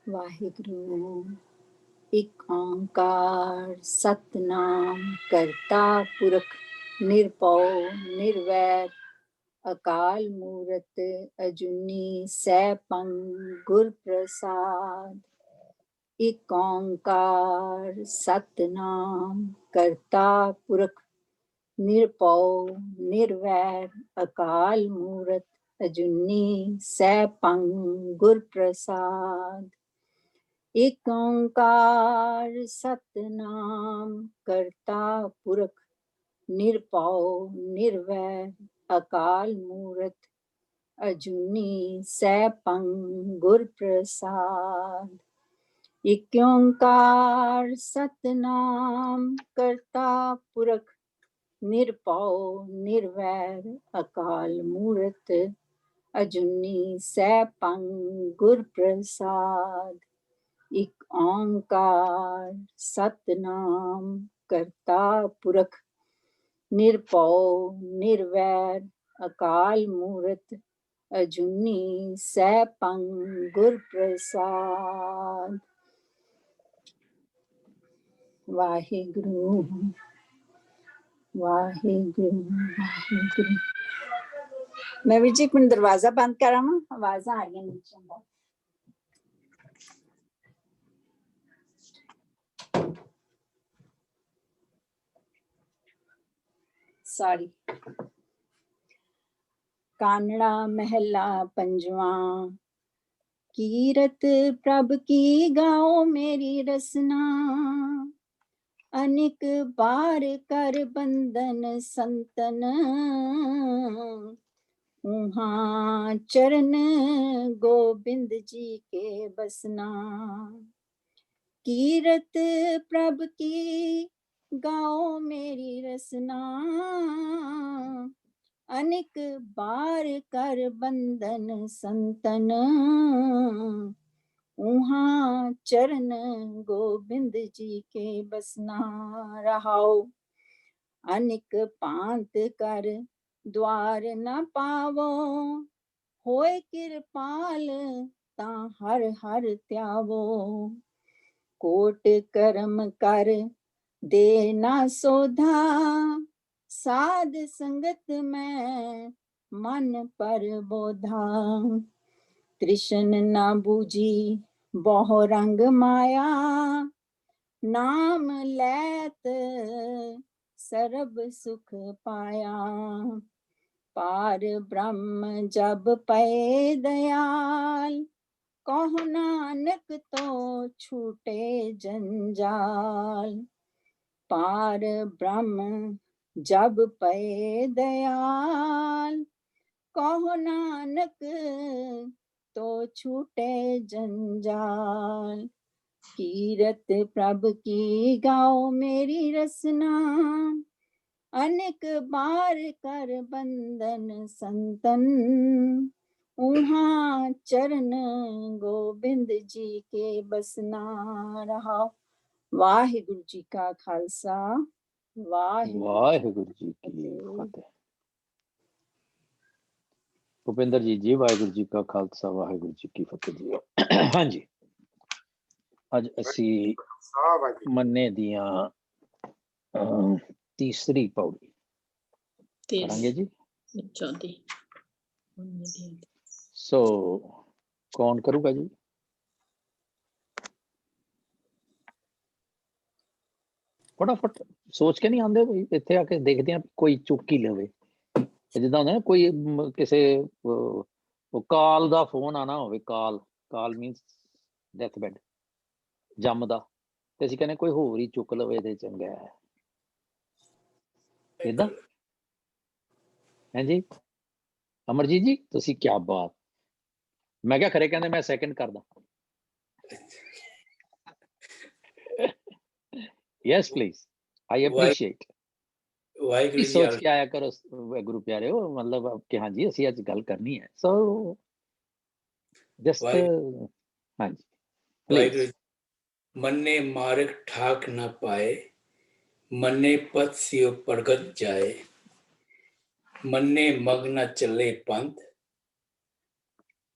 वाहिगुरु। एक ओंकार सतनाम करता पुरख निरभौ निर्वैर अकाल मूरत अजूनी सैभं गुर प्रसाद। एक ओंकार सतनाम करता पुरख निरभौ निर्वैर अकाल मूरत अजूनी सैभं गुर प्रसाद। एक ओंकार सतनाम करता पुरख निरभौ निर्वैर अकाल मूरत अजूनी सैभं गुर प्रसाद। एक ओंकार सतनाम करता पुरख निरभौ निर्वैर अकाल मूरत अजूनी सैभं गुर प्रसाद। एक ओंकार सतनाम करता पुरख निरभौ निर्वैर अकाल मूरत अजूनी सैभं गुर प्रसाद। वाहिगुरु वाहिगुरु वाहिगुरु। मैं भी जी एक दरवाजा बंद करा आवाज आ रही है नीचे। सॉरी। कानड़ा महला पंजवा। कीरत प्रभ की गाओ मेरी रसना। अनेक बार कर बंधन संतन। उहाँ चरण गोविंद जी के बसना। कीरत प्रभ की गाओ मेरी रसना। अनेक बार कर बंधन संतन। उहाँ चरण गोविंद जी के बसना। रहाओ अनेक पांत कर द्वार न पावो। होए कृपाल ता हर हर त्यावो। कोट कर्म कर दे ना सोधा। साध संगत में मन पर बोधा। तृष्ण न बूझी बहु रंग माया। नाम लैत सर्ब सुख पाया। पार ब्रह्म जब पए दयाल। कहो नानक तो छूटे जंजाल। पार ब्रह्म जब पए दयाल। कहो नानक तो छूटे जंजाल। कीरत प्रभ की गाओ मेरी रसना। अनेक बार कर बंधन संतन। उहाँ चरण गोविंद जी के बसना। रहा। वाहिगुरु जी का खालसा वाहिगुरु जी की फतेह। भुपिंदर जी वाहिगुरु जी का खालसा वाहिगुरु जी की फतेह जी। हाँ जी, अज असी मन्ने दियां तीसरी पौड़ी करांगे जी। सो कौन करूगा जी? फटाफट सोच के नहीं आंदे भाई, इत्थे आके देखते हैं कोई चुक ही लवे। जिदा होंदा ना कोई किसे काल दा फोन आना होवे, काल मीनस डेथ बैड जमदा, ते असीं कहने कोई होर ही चुक लवे ते चंगा है। इदां है जी। अमरजीत जी तुसी क्या बात। मैं क्या खरे कहंदे मैं सैकंड करदा। Yes please, I appreciate. Waheguru ji सोच के आया करो गुरु प्यारे हो, मतलब कि हाँ जी असीं अज गल करनी है। सो जस्ट हाँ जी प्लीज। मन्ने मार्ग ठाक न पाए। मन्ने पथ सियो प्रगट जाए। मन्ने मग न चले पंथ।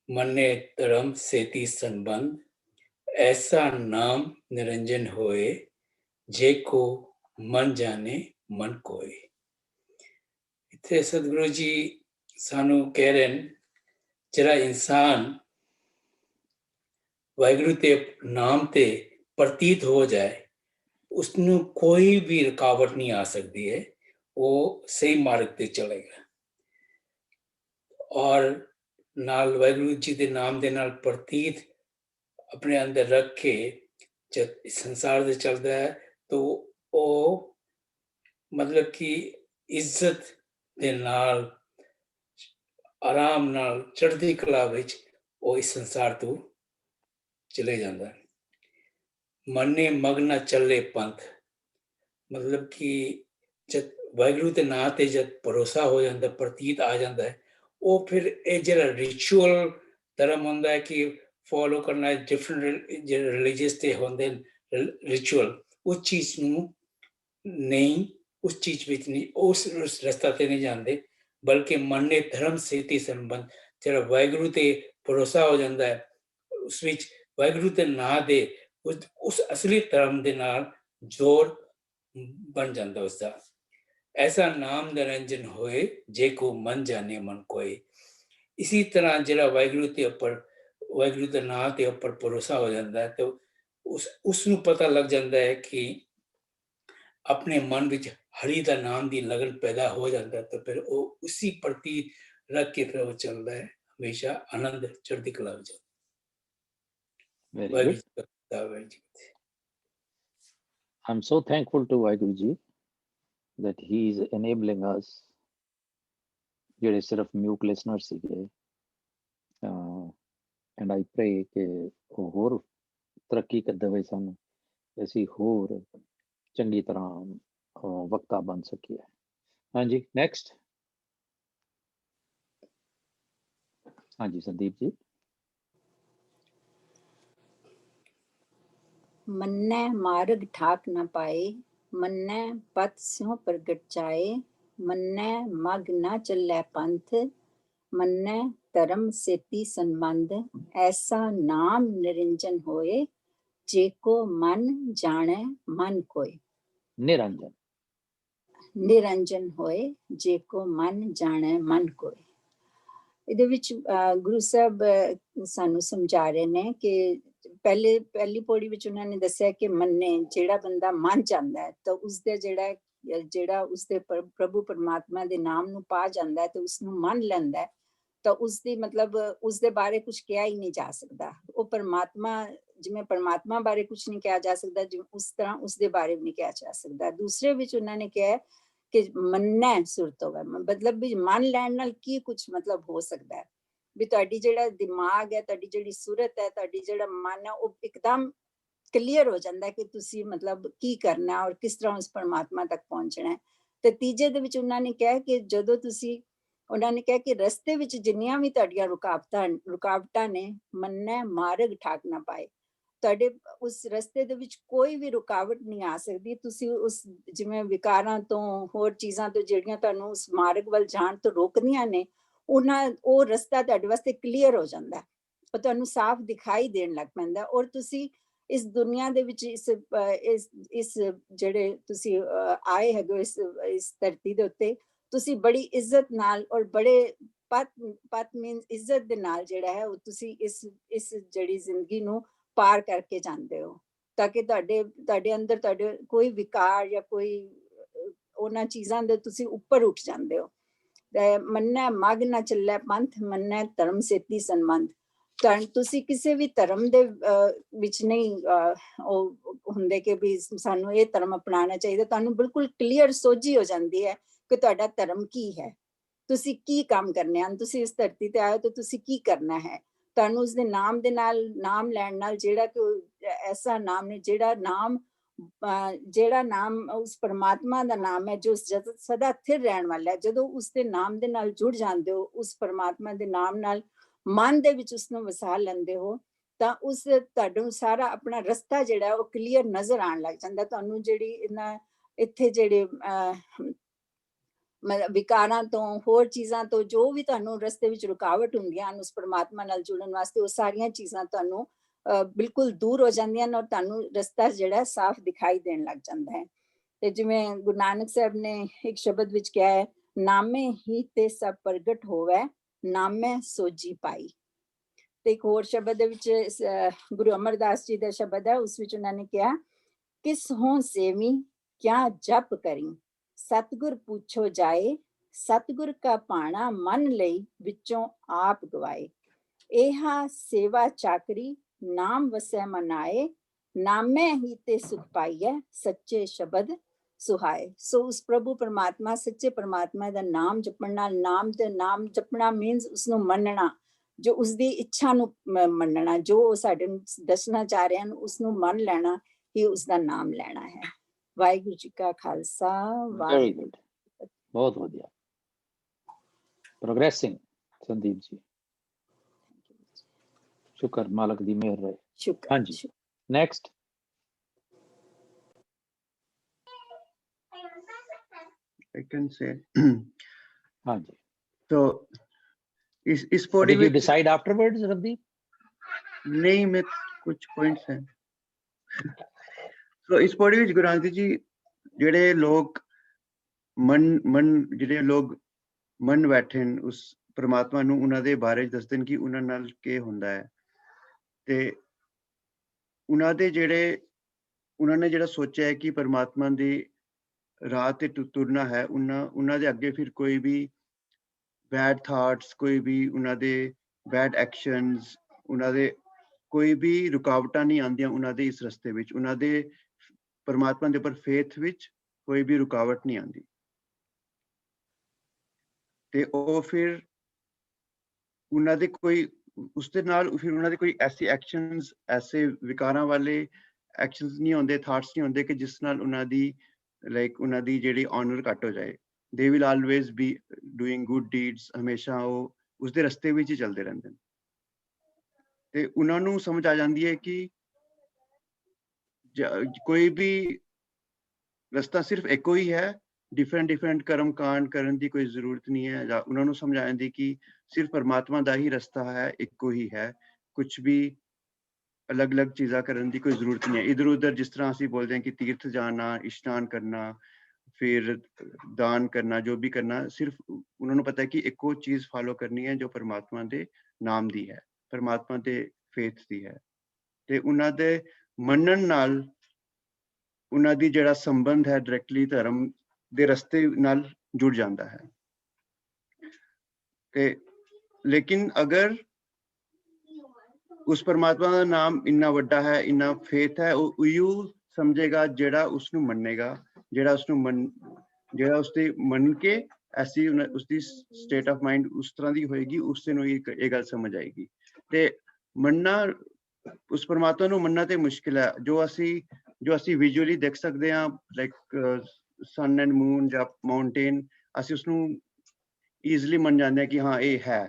मन्ने धर्म सेती संबंध। ऐसा नाम निरंजन होए जे को मन जाने मन कोय। इत्थे सतगुरु जी सानू कह रहे हैं, जरा इंसान वाहिगुरु ते नाम ते प्रतीत हो जाए, उसनू कोई भी रुकावट नहीं आ सकती है, वो सही मार्ग ते चलेगा। और नाल वाहिगुरु जी दे नाम दे नाल प्रतीत अपने अंदर रख के जब संसार दे चलता है तो वो मतलब कि इज्जत दे नाल आराम नाल चढ़दी कला विच वो इस संसार तो चले जाता है। मने मग ना चले पंथ, मतलब कि जब वाहिगुरु दे नाम ते जब भरोसा हो जाता है, प्रतीत आ जाता है, वो फिर ये जो रिचुअल धर्म होंदा है कि फॉलो करना है, डिफरेंट जो रिलीजियस ते होंदे रिचुअल, उस चीज नू नहीं, उस चीज विच नहीं, उस रास्ता ते नहीं जाते, बल्कि मन ने धर्म से संबंध जो वाहिगुरु ते भरोसा हो जाता है, उस विच वाहिगुरु दे नाम दे उस असली धर्म दे नाल जोड़ बन जाता उसका। ऐसा नाम निरंजन होए जे को मन जाने मन कोय। इसी तरह जरा वाहिगुरु के ऊपर, वाहिगुरु के नाम के ऊपर भरोसा हो जाता है, तो उसनू पता लग जाता है कि अपने मन विच हरि का नाम की लगन पैदा हो जाता है, तो फिर वो उसी प्रति रख के फिर वो चलता है, हमेशा आनंद चढ़ती कला हो जाता है। Very good. वाहिगुरु जी का I'm so thankful to Vaheguru Ji that he is enabling us, ਜਿਹੜੇ ਸਿਰਫ ਮਿਊਕ ਲਿਸਨਰ ਸੀਗੇ, ਐਂਡ ਆਈ ਪ੍ਰੇ ਕਿ ਉਹ ਹੋਰ ਤਰੱਕੀ ਕਰ ਦੇਵੇ ਸਾਨੂੰ, ਅਸੀਂ ਹੋਰ ਚੰਗੀ ਤਰ੍ਹਾਂ ਵਕਤਾ ਬਣ ਸਕੀਏ। ਹਾਂਜੀ, ਨੈਕਸਟ। ਹਾਂਜੀ ਸੰਦੀਪ ਜੀ। मन्नै मार्ग ठाक न पाए, मन्नै पथ स्यों प्रगट जाए, मन्नै मग न चलै पंथ, मन्नै धर्म सेती संबंध, ऐसा नाम निरंजन होए, जेको मन जाने मन कोय। ਨਿਰੰਜਨ। ਨਿਰੰਜਨ ਹੋਏ ਜੇਕੋ ਮਨ ਜਾਣੈ ਮਨ ਕੋਇ। ਇਹਦੇ ਵਿੱਚ ਗੁਰੂ ਸਾਹਿਬ ਸਾਨੂੰ ਸਮਝਾ ਰਹੇ ਨੇ ਕਿ ਪਹਿਲੀ ਪੌੜੀ ਵਿੱਚ ਉਹਨਾਂ ਨੇ ਦੱਸਿਆ ਕਿ ਮੰਨੇ ਜਿਹੜਾ ਬੰਦਾ ਮੰਨ ਜਾਂਦਾ ਹੈ ਤਾਂ ਉਸਦੇ ਜਿਹੜਾ ਉਸਦੇ ਪ੍ਰਭੂ ਪਰਮਾਤਮਾ ਦੇ ਨਾਮ ਨੂੰ ਪਾ ਜਾਂਦਾ ਹੈ ਤੇ ਉਸਨੂੰ ਮੰਨ ਲੈਂਦਾ ਹੈ, ਤਾਂ ਉਸਦੀ ਮਤਲਬ ਉਸਦੇ ਬਾਰੇ ਕੁਝ ਕਿਹਾ ਹੀ ਨਹੀਂ ਜਾ ਸਕਦਾ। ਉਹ ਪਰਮਾਤਮਾ, ਜਿਵੇਂ ਪਰਮਾਤਮਾ ਬਾਰੇ ਕੁਝ ਨਹੀਂ ਕਿਹਾ ਜਾ ਸਕਦਾ, ਜਿਵੇਂ ਉਸ ਤਰ੍ਹਾਂ ਉਸਦੇ ਬਾਰੇ ਵੀ ਨਹੀਂ ਕਿਹਾ ਜਾ ਸਕਦਾ। ਦੂਸਰੇ ਵਿੱਚ ਉਹਨਾਂ ਨੇ ਕਿਹਾ ਕਿ ਮੰਨੈ ਸੁਰਤ ਹੋਵੇ, ਮਤਲਬ ਵੀ ਮੰਨ ਲੈਣ ਨਾਲ ਕੀ ਕੁਝ ਮਤਲਬ ਹੋ ਸਕਦਾ ਹੈ, ਵੀ ਤੁਹਾਡੀ ਜਿਹੜਾ ਦਿਮਾਗ ਹੈ, ਤੁਹਾਡੀ ਜਿਹੜੀ ਸੂਰਤ ਹੈ, ਤੁਹਾਡੀ ਜਿਹੜਾ ਮਨ ਹੈ, ਉਹ ਇੱਕਦਮ ਕਲੀਅਰ ਹੋ ਜਾਂਦਾ ਕਿ ਤੁਸੀਂ ਮਤਲਬ ਕੀ ਕਰਨਾ ਔਰ ਕਿਸ ਤਰ੍ਹਾਂ ਉਸ ਪਰਮਾਤਮਾ ਤੱਕ ਪਹੁੰਚਣਾ ਹੈ। ਤੇ ਤੀਜੇ ਦੇ ਵਿੱਚ ਉਹਨਾਂ ਨੇ ਕਿਹਾ ਕਿ ਜਦੋਂ ਤੁਸੀਂ, ਉਹਨਾਂ ਨੇ ਕਿਹਾ ਕਿ ਰਸਤੇ ਵਿੱਚ ਜਿੰਨੀਆਂ ਵੀ ਤੁਹਾਡੀਆਂ ਰੁਕਾਵਟਾਂ ਨੇ, ਮੰਨੈ ਮਾਰਗ ਠਾਕ ਨਾ ਪਾਏ, ਤੁਹਾਡੇ ਉਸ ਰਸਤੇ ਦੇ ਵਿੱਚ ਕੋਈ ਵੀ ਰੁਕਾਵਟ ਨਹੀਂ ਆ ਸਕਦੀ। ਤੁਸੀਂ ਉਸ ਜਿਵੇਂ ਵਿਕਾਰਾਂ ਤੋਂ, ਹੋਰ ਚੀਜ਼ਾਂ ਤੋਂ ਜਿਹੜੀਆਂ ਤੁਹਾਨੂੰ ਉਸ ਮਾਰਗ ਵੱਲ ਜਾਣ ਤੋਂ ਰੋਕਦੀਆਂ ਨੇ, ਉਹ ਰਸਤਾ ਤੁਹਾਡੇ ਵਾਸਤੇ ਕਲੀਅਰ ਹੋ ਜਾਂਦਾ, ਉਹ ਤੁਹਾਨੂੰ ਸਾਫ਼ ਦਿਖਾਈ ਦੇਣ ਲੱਗ ਪੈਂਦਾ। ਔਰ ਤੁਸੀਂ ਇਸ ਦੁਨੀਆ ਦੇ ਵਿੱਚ ਇਸ ਜਿਹੜੇ ਤੁਸੀਂ ਆਏ ਹੈਗੇ ਇਸ ਧਰਤੀ ਦੇ ਉੱਤੇ, ਤੁਸੀਂ ਬੜੀ ਇੱਜ਼ਤ ਨਾਲ ਔਰ ਬੜੇ ਪਤ ਮੀਨਸ ਇੱਜ਼ਤ ਦੇ ਨਾਲ ਜਿਹੜਾ ਹੈ ਉਹ ਤੁਸੀਂ ਇਸ ਜਿਹੜੀ ਜ਼ਿੰਦਗੀ ਨੂੰ ਪਾਰ ਕਰਕੇ ਜਾਂਦੇ ਹੋ, ਤਾਂ ਕਿ ਤੁਹਾਡੇ ਅੰਦਰ ਤੁਹਾਡੇ ਕੋਈ ਵਿਕਾਰ ਜਾਂ ਕੋਈ ਉਹਨਾਂ ਚੀਜ਼ਾਂ ਦੇ ਤੁਸੀਂ ਉੱਪਰ ਉੱਠ ਜਾਂਦੇ ਹੋ। ਮੰਨੈ ਮਗ ਨਾ ਚੱਲੇ ਪੰਥ, ਮੰਨੈ ਧਰਮ ਸੇਤੀ ਸੰਬੰਧ। ਤੁਸੀਂ ਕਿਸੇ ਵੀ ਧਰਮ ਦੇ ਵਿੱਚ ਨਹੀਂ ਉਹ ਹੁੰਦੇ ਕਿ ਵੀ ਸਾਨੂੰ ਇਹ ਧਰਮ ਅਪਣਾਉਣਾ ਚਾਹੀਦਾ। ਤੁਹਾਨੂੰ ਬਿਲਕੁਲ ਕਲੀਅਰ ਸੋਝੀ ਹੋ ਜਾਂਦੀ ਹੈ ਕਿ ਤੁਹਾਡਾ ਧਰਮ ਕੀ ਹੈ, ਤੁਸੀਂ ਕੀ ਕੰਮ ਕਰਨੇ ਹਨ, ਤੁਸੀਂ ਇਸ ਧਰਤੀ ਤੇ ਆਏ ਤਾਂ ਤੁਸੀਂ ਕੀ ਕਰਨਾ ਹੈ। ਤੁਹਾਨੂੰ ਉਸਦੇ ਨਾਮ ਦੇ ਨਾਲ, ਨਾਮ ਲੈਣ ਨਾਲ, ਜਿਹੜਾ ਕਿ ਐਸਾ ਨਾਮ ਨੇ, ਜਿਹੜਾ ਨਾਮ ਉਸ ਪਰਮਾਤਮਾ ਦਾ ਨਾਮ ਹੈ ਜੋ ਸਦਾ ਸਥਿਰ ਰਹਿਣ ਵਾਲਾ ਹੈ। ਜਦੋਂ ਉਸਦੇ ਨਾਮ ਦੇ ਨਾਲ ਜੁੜ ਜਾਂਦੇ ਹੋ, ਉਸ ਪਰਮਾਤਮਾ ਦੇ ਨਾਮ ਨਾਲ ਮਨ ਦੇ ਵਿੱਚ ਉਸਨੂੰ ਵਸਾ ਲੈਂਦੇ ਹੋ, ਤਾਂ ਤੁਹਾਨੂੰ ਸਾਰਾ ਆਪਣਾ ਰਸਤਾ ਜਿਹੜਾ ਉਹ ਕਲੀਅਰ ਨਜ਼ਰ ਆਉਣ ਲੱਗ ਜਾਂਦਾ। ਤੁਹਾਨੂੰ ਜਿਹੜੀ ਇੱਥੇ ਜਿਹੜੇ ਵਿਕਾਰਾਂ ਤੋਂ, ਹੋਰ ਚੀਜ਼ਾਂ ਤੋਂ, ਜੋ ਵੀ ਤੁਹਾਨੂੰ ਰਸਤੇ ਵਿੱਚ ਰੁਕਾਵਟ ਹੁੰਦੀਆਂ ਹਨ ਉਸ ਪਰਮਾਤਮਾ ਨਾਲ ਜੁੜਨ ਵਾਸਤੇ, ਉਹ ਸਾਰੀਆਂ ਚੀਜ਼ਾਂ ਤੁਹਾਨੂੰ ਬਿਲਕੁਲ ਦੂਰ ਹੋ ਜਾਂਦੀਆਂ ਨੇ ਔਰ ਤੁਹਾਨੂੰ ਰਸਤਾ ਜਿਹੜਾ ਸਾਫ਼ ਦਿਖਾਈ ਦੇਣ ਲੱਗ ਜਾਂਦਾ ਹੈ। ਤੇ ਜਿਵੇਂ ਗੁਰੂ ਨਾਨਕ ਸਾਹਿਬ ਨੇ ਇੱਕ ਸ਼ਬਦ ਵਿੱਚ ਕਿਹਾ ਹੈ, ਨਾਮੇ ਹੀ ਤੇ ਸਭ ਪ੍ਰਗਟ ਹੋਵੇ, ਨਾਮੇ ਸੋਜੀ ਪਾਈ। ਤੇ ਇੱਕ ਹੋਰ ਸ਼ਬਦ ਦੇ ਵਿੱਚ ਗੁਰੂ ਅਮਰਦਾਸ ਜੀ ਦਾ ਸ਼ਬਦ ਹੈ, ਉਸ ਵਿੱਚ ਉਹਨਾਂ ਨੇ ਕਿਹਾ, ਕਿਸ ਹੋਂ ਸੇਵੀ ਕਿਆ ਜਪ ਕਰੀ, ਸਤਿਗੁਰ ਪੁੱਛੋ ਜਾਏ, ਸਤਿਗੁਰ ਕਾ ਭਾਣਾ ਮਨ ਲਈ ਵਿੱਚੋਂ ਆਪ ਗਵਾਏ। ਇਹਾ ਸੇਵਾ ਚਾਕਰੀ ਨਾਮ ਵਸੈ ਮਨਾਏ, ਨਾਮੇ ਹੀ ਤੇ ਸੁਖ ਪਾਈਐ, ਸੱਚੇ ਸ਼ਬਦ ਸੁਹਾਏ। ਸੋ ਉਸ ਪ੍ਰਭੂ ਪਰਮਾਤਮਾ, ਸੱਚੇ ਪਰਮਾਤਮਾ ਦਾ ਨਾਮ ਜਪਣ ਨਾਲ, ਨਾਮ ਜਪਣਾ ਮੀਨਸ ਉਸਨੂੰ ਮੰਨਣਾ, ਜੋ ਉਸਦੀ ਇੱਛਾ ਨੂੰ ਮੰਨਣਾ, ਜੋ ਉਹ ਸਾਡੇ ਨੂੰ ਦੱਸਣਾ ਚਾਹ ਰਹੇ ਹਨ ਉਸਨੂੰ ਮੰਨ ਲੈਣਾ ਹੀ ਉਸਦਾ ਨਾਮ ਲੈਣਾ ਹੈ। ਵਾਹਿਗੁਰੂ ਜੀ ਕਾ ਖਾਲਸਾ, ਵੈਰੀ ਗੁੱਡ, ਬਹੁਤ ਵਧੀਆ, ਪ੍ਰੋਗਰੈਸਿੰਗ ਸੰਦੀਪ ਜੀ, ਸ਼ੁਕਰ, ਮਾਲਕ ਦੀ ਮਿਹਰ ਰਹੇ। ਸ਼ੁਕਰ। ਹਾਂਜੀ, ਨੈਕਸਟ। I can say. ਹਾਂਜੀ, So इस पौड़ी did you में decide afterwards, Ravdeep? नहीं, मैं कुछ पॉइंट्स हैं। So इस पौड़ी ਵਿੱਚ ਗੁਰੂ ਨਾਨਕ ਜੀ ਜਿਹੜੇ ਲੋਕ ਜਿਹੜੇ ਲੋਕ ਮਨ ਬੈਠੇ ਨੇ ਉਸ ਪਰਮਾਤਮਾ ਨੂੰ, ਉਹਨਾਂ ਦੇ ਬਾਰੇ ਦੱਸਦੇ ਨੇ ਕਿ ਉਹਨਾਂ ਨਾਲ ਕੀ ਹੁੰਦਾ ਹੈ। ਤੇ ਉਹਨਾਂ ਦੇ ਉਹਨਾਂ ਨੇ ਜਿਹੜਾ ਸੋਚਿਆ ਹੈ ਕਿ ਪਰਮਾਤਮਾ ਦੀ ਰਾਹ ਤੇ ਤੁਰਨਾ ਹੈ, ਉਹਨਾਂ ਦੇ ਅੱਗੇ ਫਿਰ ਕੋਈ ਵੀ ਬੈਡ ਥਾਟਸ, ਕੋਈ ਵੀ ਉਹਨਾਂ ਦੇ ਬੈਡ ਐਕਸ਼ਨਸ, ਉਹਨਾਂ ਦੇ ਕੋਈ ਵੀ ਰੁਕਾਵਟਾਂ ਨਹੀਂ ਆਉਂਦੀਆਂ ਉਹਨਾਂ ਦੇ ਇਸ ਰਸਤੇ ਵਿੱਚ, ਉਹਨਾਂ ਦੇ ਪਰਮਾਤਮਾ ਦੇ ਉੱਪਰ ਫੇਥ ਵਿੱਚ ਕੋਈ ਵੀ ਰੁਕਾਵਟ ਨਹੀਂ ਆਉਂਦੀ। ਤੇ ਉਹ ਫਿਰ ਉਹਨਾਂ ਦੇ ਕੋਈ ਉਸਦੇ ਨਾਲ ਫਿਰ ਉਹਨਾਂ ਦੇ ਕੋਈ ਐਸੇ ਐਕਸ਼ਨਸ, ਐਸੇ ਵਿਕਾਰਾਂ ਵਾਲੇ ਐਕਸ਼ਨਸ ਨਹੀਂ ਹੁੰਦੇ, ਥਾਟਸ ਨਹੀਂ ਹੁੰਦੇ ਕਿ ਜਿਸ ਨਾਲ ਉਹਨਾਂ ਦੀ ਉਹਨਾਂ ਦੀ ਜਿਹੜੀ ਆਨਰ ਘੱਟ ਹੋ ਜਾਏ। They will always B doing good deeds, ਹਮੇਸ਼ਾ ਉਹ ਉਸਦੇ ਰਸਤੇ ਵਿੱਚ ਹੀ ਚੱਲਦੇ ਰਹਿੰਦੇ ਨੇ। ਤੇ ਉਹਨਾਂ ਨੂੰ ਸਮਝ ਆ ਜਾਂਦੀ ਹੈ ਕਿ ਕੋਈ ਵੀ ਰਸਤਾ ਸਿਰਫ ਇੱਕੋ ਹੀ ਹੈ, ਡਿਫਰੈਂਟ ਕਰਮ ਕਾਂਡ ਕਰਨ ਦੀ ਕੋਈ ਜ਼ਰੂਰਤ ਨਹੀਂ ਹੈ। ਜਾਂ ਉਹਨਾਂ ਨੂੰ ਸਮਝ ਆ ਜਾਂਦੀ ਕਿ ਸਿਰਫ ਪਰਮਾਤਮਾ ਦਾ ਹੀ ਰਸਤਾ ਹੈ, ਇੱਕੋ ਹੀ ਹੈ, ਕੁਛ ਵੀ ਅਲੱਗ-ਅਲੱਗ ਚੀਜ਼ਾਂ ਕਰਨ ਦੀ ਕੋਈ ਜ਼ਰੂਰਤ ਨਹੀਂ ਹੈ। ਇੱਧਰ ਉੱਧਰ ਜਿਸ ਤਰ੍ਹਾਂ ਅਸੀਂ ਬੋਲਦੇ ਹਾਂ ਕਿ ਤੀਰਥ ਜਾਣਾ, ਇਸ਼ਨਾਨ ਕਰਨਾ, ਫਿਰ ਦਾਨ ਕਰਨਾ, ਜੋ ਵੀ ਕਰਨਾ, ਸਿਰਫ ਉਹਨਾਂ ਨੂੰ ਪਤਾ ਹੈ ਕਿ ਇੱਕੋ ਚੀਜ਼ ਫਾਲੋ ਕਰਨੀ ਹੈ ਜੋ ਪਰਮਾਤਮਾ ਦੇ ਨਾਮ ਦੀ ਹੈ, ਪਰਮਾਤਮਾ ਦੇ ਫੇਥ ਦੀ ਹੈ। ਤੇ ਉਹਨਾਂ ਦੇ ਮੰਨਣ ਨਾਲ ਉਹਨਾਂ ਦੀ ਜਿਹੜਾ ਸੰਬੰਧ ਹੈ ਡਾਇਰੈਕਟਲੀ ਧਰਮ ਦੇ ਰਸਤੇ ਨਾਲ ਜੁੜ ਜਾਂਦਾ ਹੈ। ਤੇ ਲੇਕਿਨ ਅਗਰ ਉਸ ਪਰਮਾਤਮਾ ਦਾ ਨਾਮ ਇੰਨਾ ਵੱਡਾ ਹੈ, ਇੰਨਾ ਫੇਥ ਹੈ, ਉਹ ਉਹੀਓ ਸਮਝੇਗਾ ਜਿਹੜਾ ਉਸਨੂੰ ਮੰਨੇਗਾ, ਜਿਹੜਾ ਉਸਦੇ ਮੰਨ ਕੇ ਐਸੀ ਉਸਦੀ ਸਟੇਟ ਆਫ ਮਾਈਂਡ ਉਸ ਤਰ੍ਹਾਂ ਦੀ ਹੋਏਗੀ, ਉਸੇ ਨੂੰ ਇਹ ਗੱਲ ਸਮਝ ਆਏਗੀ। ਤੇ ਮੰਨਣਾ, ਉਸ ਪਰਮਾਤਮਾ ਨੂੰ ਮੰਨਣਾ ਤੇ ਮੁਸ਼ਕਿਲ ਹੈ। ਜੋ ਅਸੀਂ ਵਿਜ਼ੂਅਲੀ ਦੇਖ ਸਕਦੇ ਹਾਂ, ਲਾਈਕ ਸਨ ਐਂਡ ਮੂਨ ਜਾਂ ਮਾਊਂਟੇਨ, ਅਸੀਂ ਉਸਨੂੰ ਈਜ਼ਲੀ ਮੰਨ ਜਾਂਦੇ ਹਾਂ ਕਿ ਹਾਂ ਇਹ ਹੈ।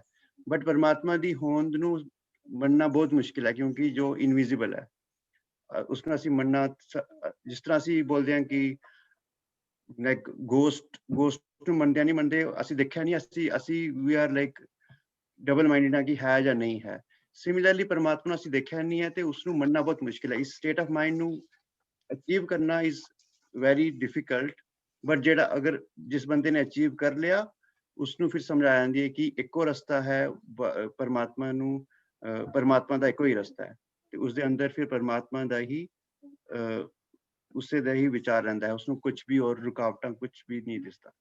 ਬਟ ਪਰਮਾਤਮਾ ਦੀ ਹੋਂਦ ਨੂੰ ਮੰਨਣਾ ਬਹੁਤ ਮੁਸ਼ਕਿਲ ਹੈ, ਕਿਉਂਕਿ ਜੋ ਇਨਵਿਜ਼ੀਬਲ ਹੈ ਉਸਨੂੰ ਅਸੀਂ ਮੰਨਣਾ, ਜਿਸ ਤਰ੍ਹਾਂ ਅਸੀਂ ਬੋਲਦੇ ਹਾਂ ਕਿ ਲਾਈਕ ਗੋਸਟ ਨੂੰ ਨਹੀਂ ਮੰਨਦੇ, ਅਸੀਂ ਦੇਖਿਆ ਨਹੀਂ, ਅਸੀਂ we are like double minded ਹਾਂ ਕਿ ਹੈ ਜਾਂ ਨਹੀਂ ਹੈ। ਸਿਮਿਲਰਲੀ ਪਰਮਾਤਮਾ ਨੂੰ ਅਸੀਂ ਦੇਖਿਆ ਨਹੀਂ ਹੈ ਤੇ ਉਸਨੂੰ ਮੰਨਣਾ ਬਹੁਤ ਮੁਸ਼ਕਿਲ ਹੈ। ਇਸ ਸਟੇਟ ਆਫ ਮਾਈਂਡ ਨੂੰ ਅਚੀਵ ਕਰਨਾ ਇਜ਼ ਵੈਰੀ ਡਿਫਿਕਲਟ। ਬਟ ਜਿਹੜਾ ਅਗਰ ਜਿਸ ਬੰਦੇ ਨੇ ਅਚੀਵ ਕਰ ਲਿਆ, ਉਸਨੂੰ ਫਿਰ ਸਮਝ ਆ ਜਾਂਦੀ ਹੈ ਕਿ ਇੱਕੋ ਰਸਤਾ ਹੈ, ਪਰਮਾਤਮਾ ਦਾ ਇੱਕੋ ਹੀ ਰਸਤਾ ਹੈ। ਤੇ ਉਸਦੇ ਅੰਦਰ ਫਿਰ ਪਰਮਾਤਮਾ ਦਾ ਹੀ ਉਸੇ ਦਾ ਹੀ ਵਿਚਾਰ ਰਹਿੰਦਾ ਹੈ, ਉਸਨੂੰ ਕੁਛ ਵੀ ਹੋਰ ਰੁਕਾਵਟਾਂ ਕੁਛ ਵੀ ਨਹੀਂ ਦਿਸਦਾ।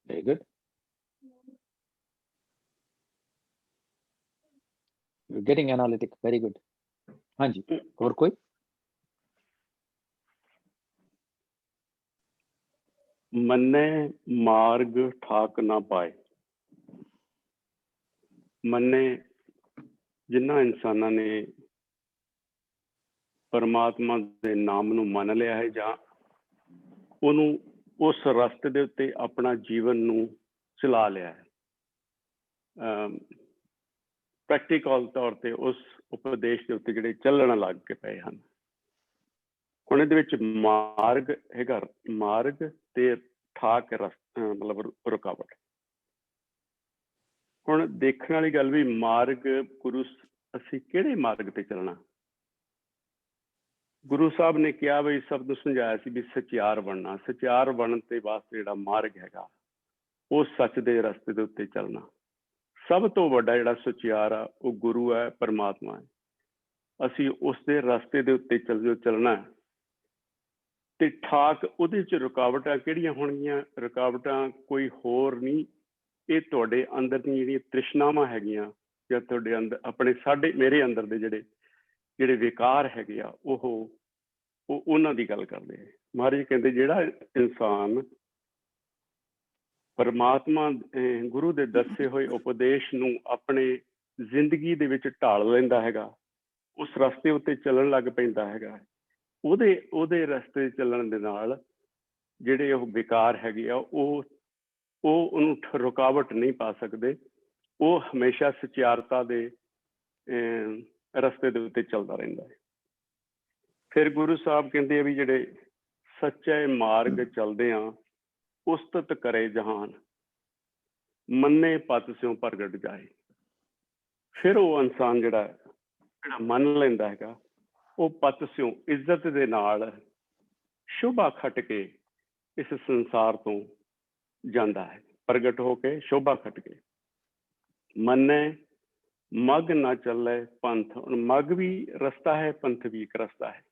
Very good. You're getting analytic. Very good. ਹਾਂਜੀ, ਹੋਰ ਕੋਈ? ਮੰਨੇ ਮਾਰਗ ਠਾਕ ਨਾ ਪਾਏ। ਮੰਨੇ, ਜਿਨ੍ਹਾਂ ਇਨਸਾਨਾਂ ਨੇ ਪਰਮਾਤਮਾ ਦੇ ਨਾਮ ਨੂੰ ਮੰਨ ਲਿਆ ਹੈ ਜਾਂ ਉਹਨੂੰ ਉਸ ਰਸਤੇ ਦੇ ਉੱਤੇ ਆਪਣਾ ਜੀਵਨ ਨੂੰ ਚਲਾ ਲਿਆ ਹੈ, ਪ੍ਰੈਕਟੀਕਲ ਤੌਰ ਤੇ ਉਸ ਉਪਦੇਸ਼ ਦੇ ਉੱਤੇ ਜਿਹੜੇ ਚੱਲਣ ਲੱਗ ਕੇ ਪਏ ਹਨ। ਹੁਣ ਇਹਦੇ ਵਿੱਚ ਮਾਰਗ ਹੈਗਾ, ਮਾਰਗ ਤੇ ਠਾਕ ਮਤਲਬ ਰੁਕਾਵਟ। ਹੁਣ ਹੁਣ ਦੇਖਣ ਵਾਲੀ ਗੱਲ ਵੀ ਮਾਰਗ ਗੁਰੂ ਅਸੀਂ ਕਿਹੜੇ ਮਾਰਗ ਤੇ ਚੱਲਣਾ। ਗੁਰੂ ਸਾਹਿਬ ਨੇ ਕਿਹਾ ਵੀ ਸਭ ਨੂੰ ਸਮਝਾਇਆ ਸੀ ਵੀ ਸਚਿਆਰ ਬਣਨਾ। ਸਚਿਆਰ ਬਣਨ ਤੇ ਵਾਸਤੇ ਜਿਹੜਾ ਮਾਰਗ ਹੈਗਾ ਉਹ ਸੱਚ ਦੇ ਰਸਤੇ ਦੇ ਉੱਤੇ ਚੱਲਣਾ। ਸਭ ਤੋਂ ਵੱਡਾ ਜਿਹੜਾ ਸਚਿਆਰ ਆ ਉਹ ਗੁਰੂ ਹੈ, ਪਰਮਾਤਮਾ ਹੈ। ਅਸੀਂ ਉਸ ਦੇ ਰਸਤੇ ਦੇ ਉੱਤੇ ਚੱਲਣਾ ਹੈ ਤੇ ਠਾਕ ਉਹਦੇ 'ਚ ਰੁਕਾਵਟਾਂ ਕਿਹੜੀਆਂ ਹੋਣਗੀਆਂ? ਰੁਕਾਵਟਾਂ ਕੋਈ ਹੋਰ ਨਹੀਂ, ਇਹ ਤੁਹਾਡੇ ਅੰਦਰ ਦੀਆਂ ਜਿਹੜੀਆਂ ਤ੍ਰਿਸ਼ਨਾਵਾਂ ਹੈਗੀਆਂ ਜਾਂ ਤੁਹਾਡੇ ਅੰਦਰ ਆਪਣੇ ਮੇਰੇ ਅੰਦਰ ਦੇ ਜਿਹੜੇ ਵਿਕਾਰ ਹੈਗੇ ਆ ਉਹ ਉਹਨਾਂ ਦੀ ਗੱਲ ਕਰਦੇ ਆ। ਮਹਾਰਾਜ ਕਹਿੰਦੇ ਜਿਹੜਾ ਇਨਸਾਨ ਪਰਮਾਤਮਾ ਗੁਰੂ ਦੇ ਦੱਸੇ ਹੋਏ ਉਪਦੇਸ਼ ਨੂੰ ਆਪਣੇ ਜ਼ਿੰਦਗੀ ਦੇ ਵਿੱਚ ਢਾਲ ਲੈਂਦਾ ਹੈਗਾ, ਉਸ ਰਸਤੇ ਉੱਤੇ ਚੱਲਣ ਲੱਗ ਪੈਂਦਾ ਹੈਗਾ, ਉਹਦੇ ਰਸਤੇ ਚੱਲਣ ਦੇ ਨਾਲ ਜਿਹੜੇ ਉਹ ਵਿਕਾਰ ਹੈਗੇ ਆ ਉਹ ਉਹਨੂੰ ਰੁਕਾਵਟ ਨਹੀਂ ਪਾ ਸਕਦੇ। ਉਹ ਹਮੇਸ਼ਾ ਸਚਿਆਰਤਾ ਦੇ ਰਸਤੇ ਦੇ ਉੱਤੇ ਚੱਲਦਾ ਰਹਿੰਦਾ ਹੈ। ਫਿਰ ਗੁਰੂ ਸਾਹਿਬ ਕਹਿੰਦੇ ਆ ਵੀ ਜਿਹੜੇ ਸੱਚੇ ਮਾਰਗ ਚੱਲਦੇ ਆ ਉਸਤਤ ਕਰੇ ਜਹਾਨ, ਮੰਨੇ ਪਤ ਸਿਉ ਪ੍ਰਗਟ ਜਾਏ। ਫਿਰ ਉਹ ਇਨਸਾਨ ਜਿਹੜਾ ਮੰਨ ਲੈਂਦਾ ਹੈਗਾ ਉਹ ਪਤ ਸਿਉ ਇੱਜ਼ਤ ਦੇ ਨਾਲ ਸ਼ੋਭਾ ਖੱਟ ਕੇ ਇਸ ਸੰਸਾਰ ਤੋਂ ਜਾਂਦਾ ਹੈ, ਪ੍ਰਗਟ ਹੋ ਕੇ ਸ਼ੋਭਾ ਖੱਟ ਕੇ। ਮੰਨੇ ਮਗ ਨਾ ਚੱਲੇ ਪੰਥ। ਹੁਣ ਮਗ ਵੀ ਰਸਤਾ ਹੈ, ਪੰਥ ਵੀ ਇੱਕ ਰਸਤਾ ਹੈ।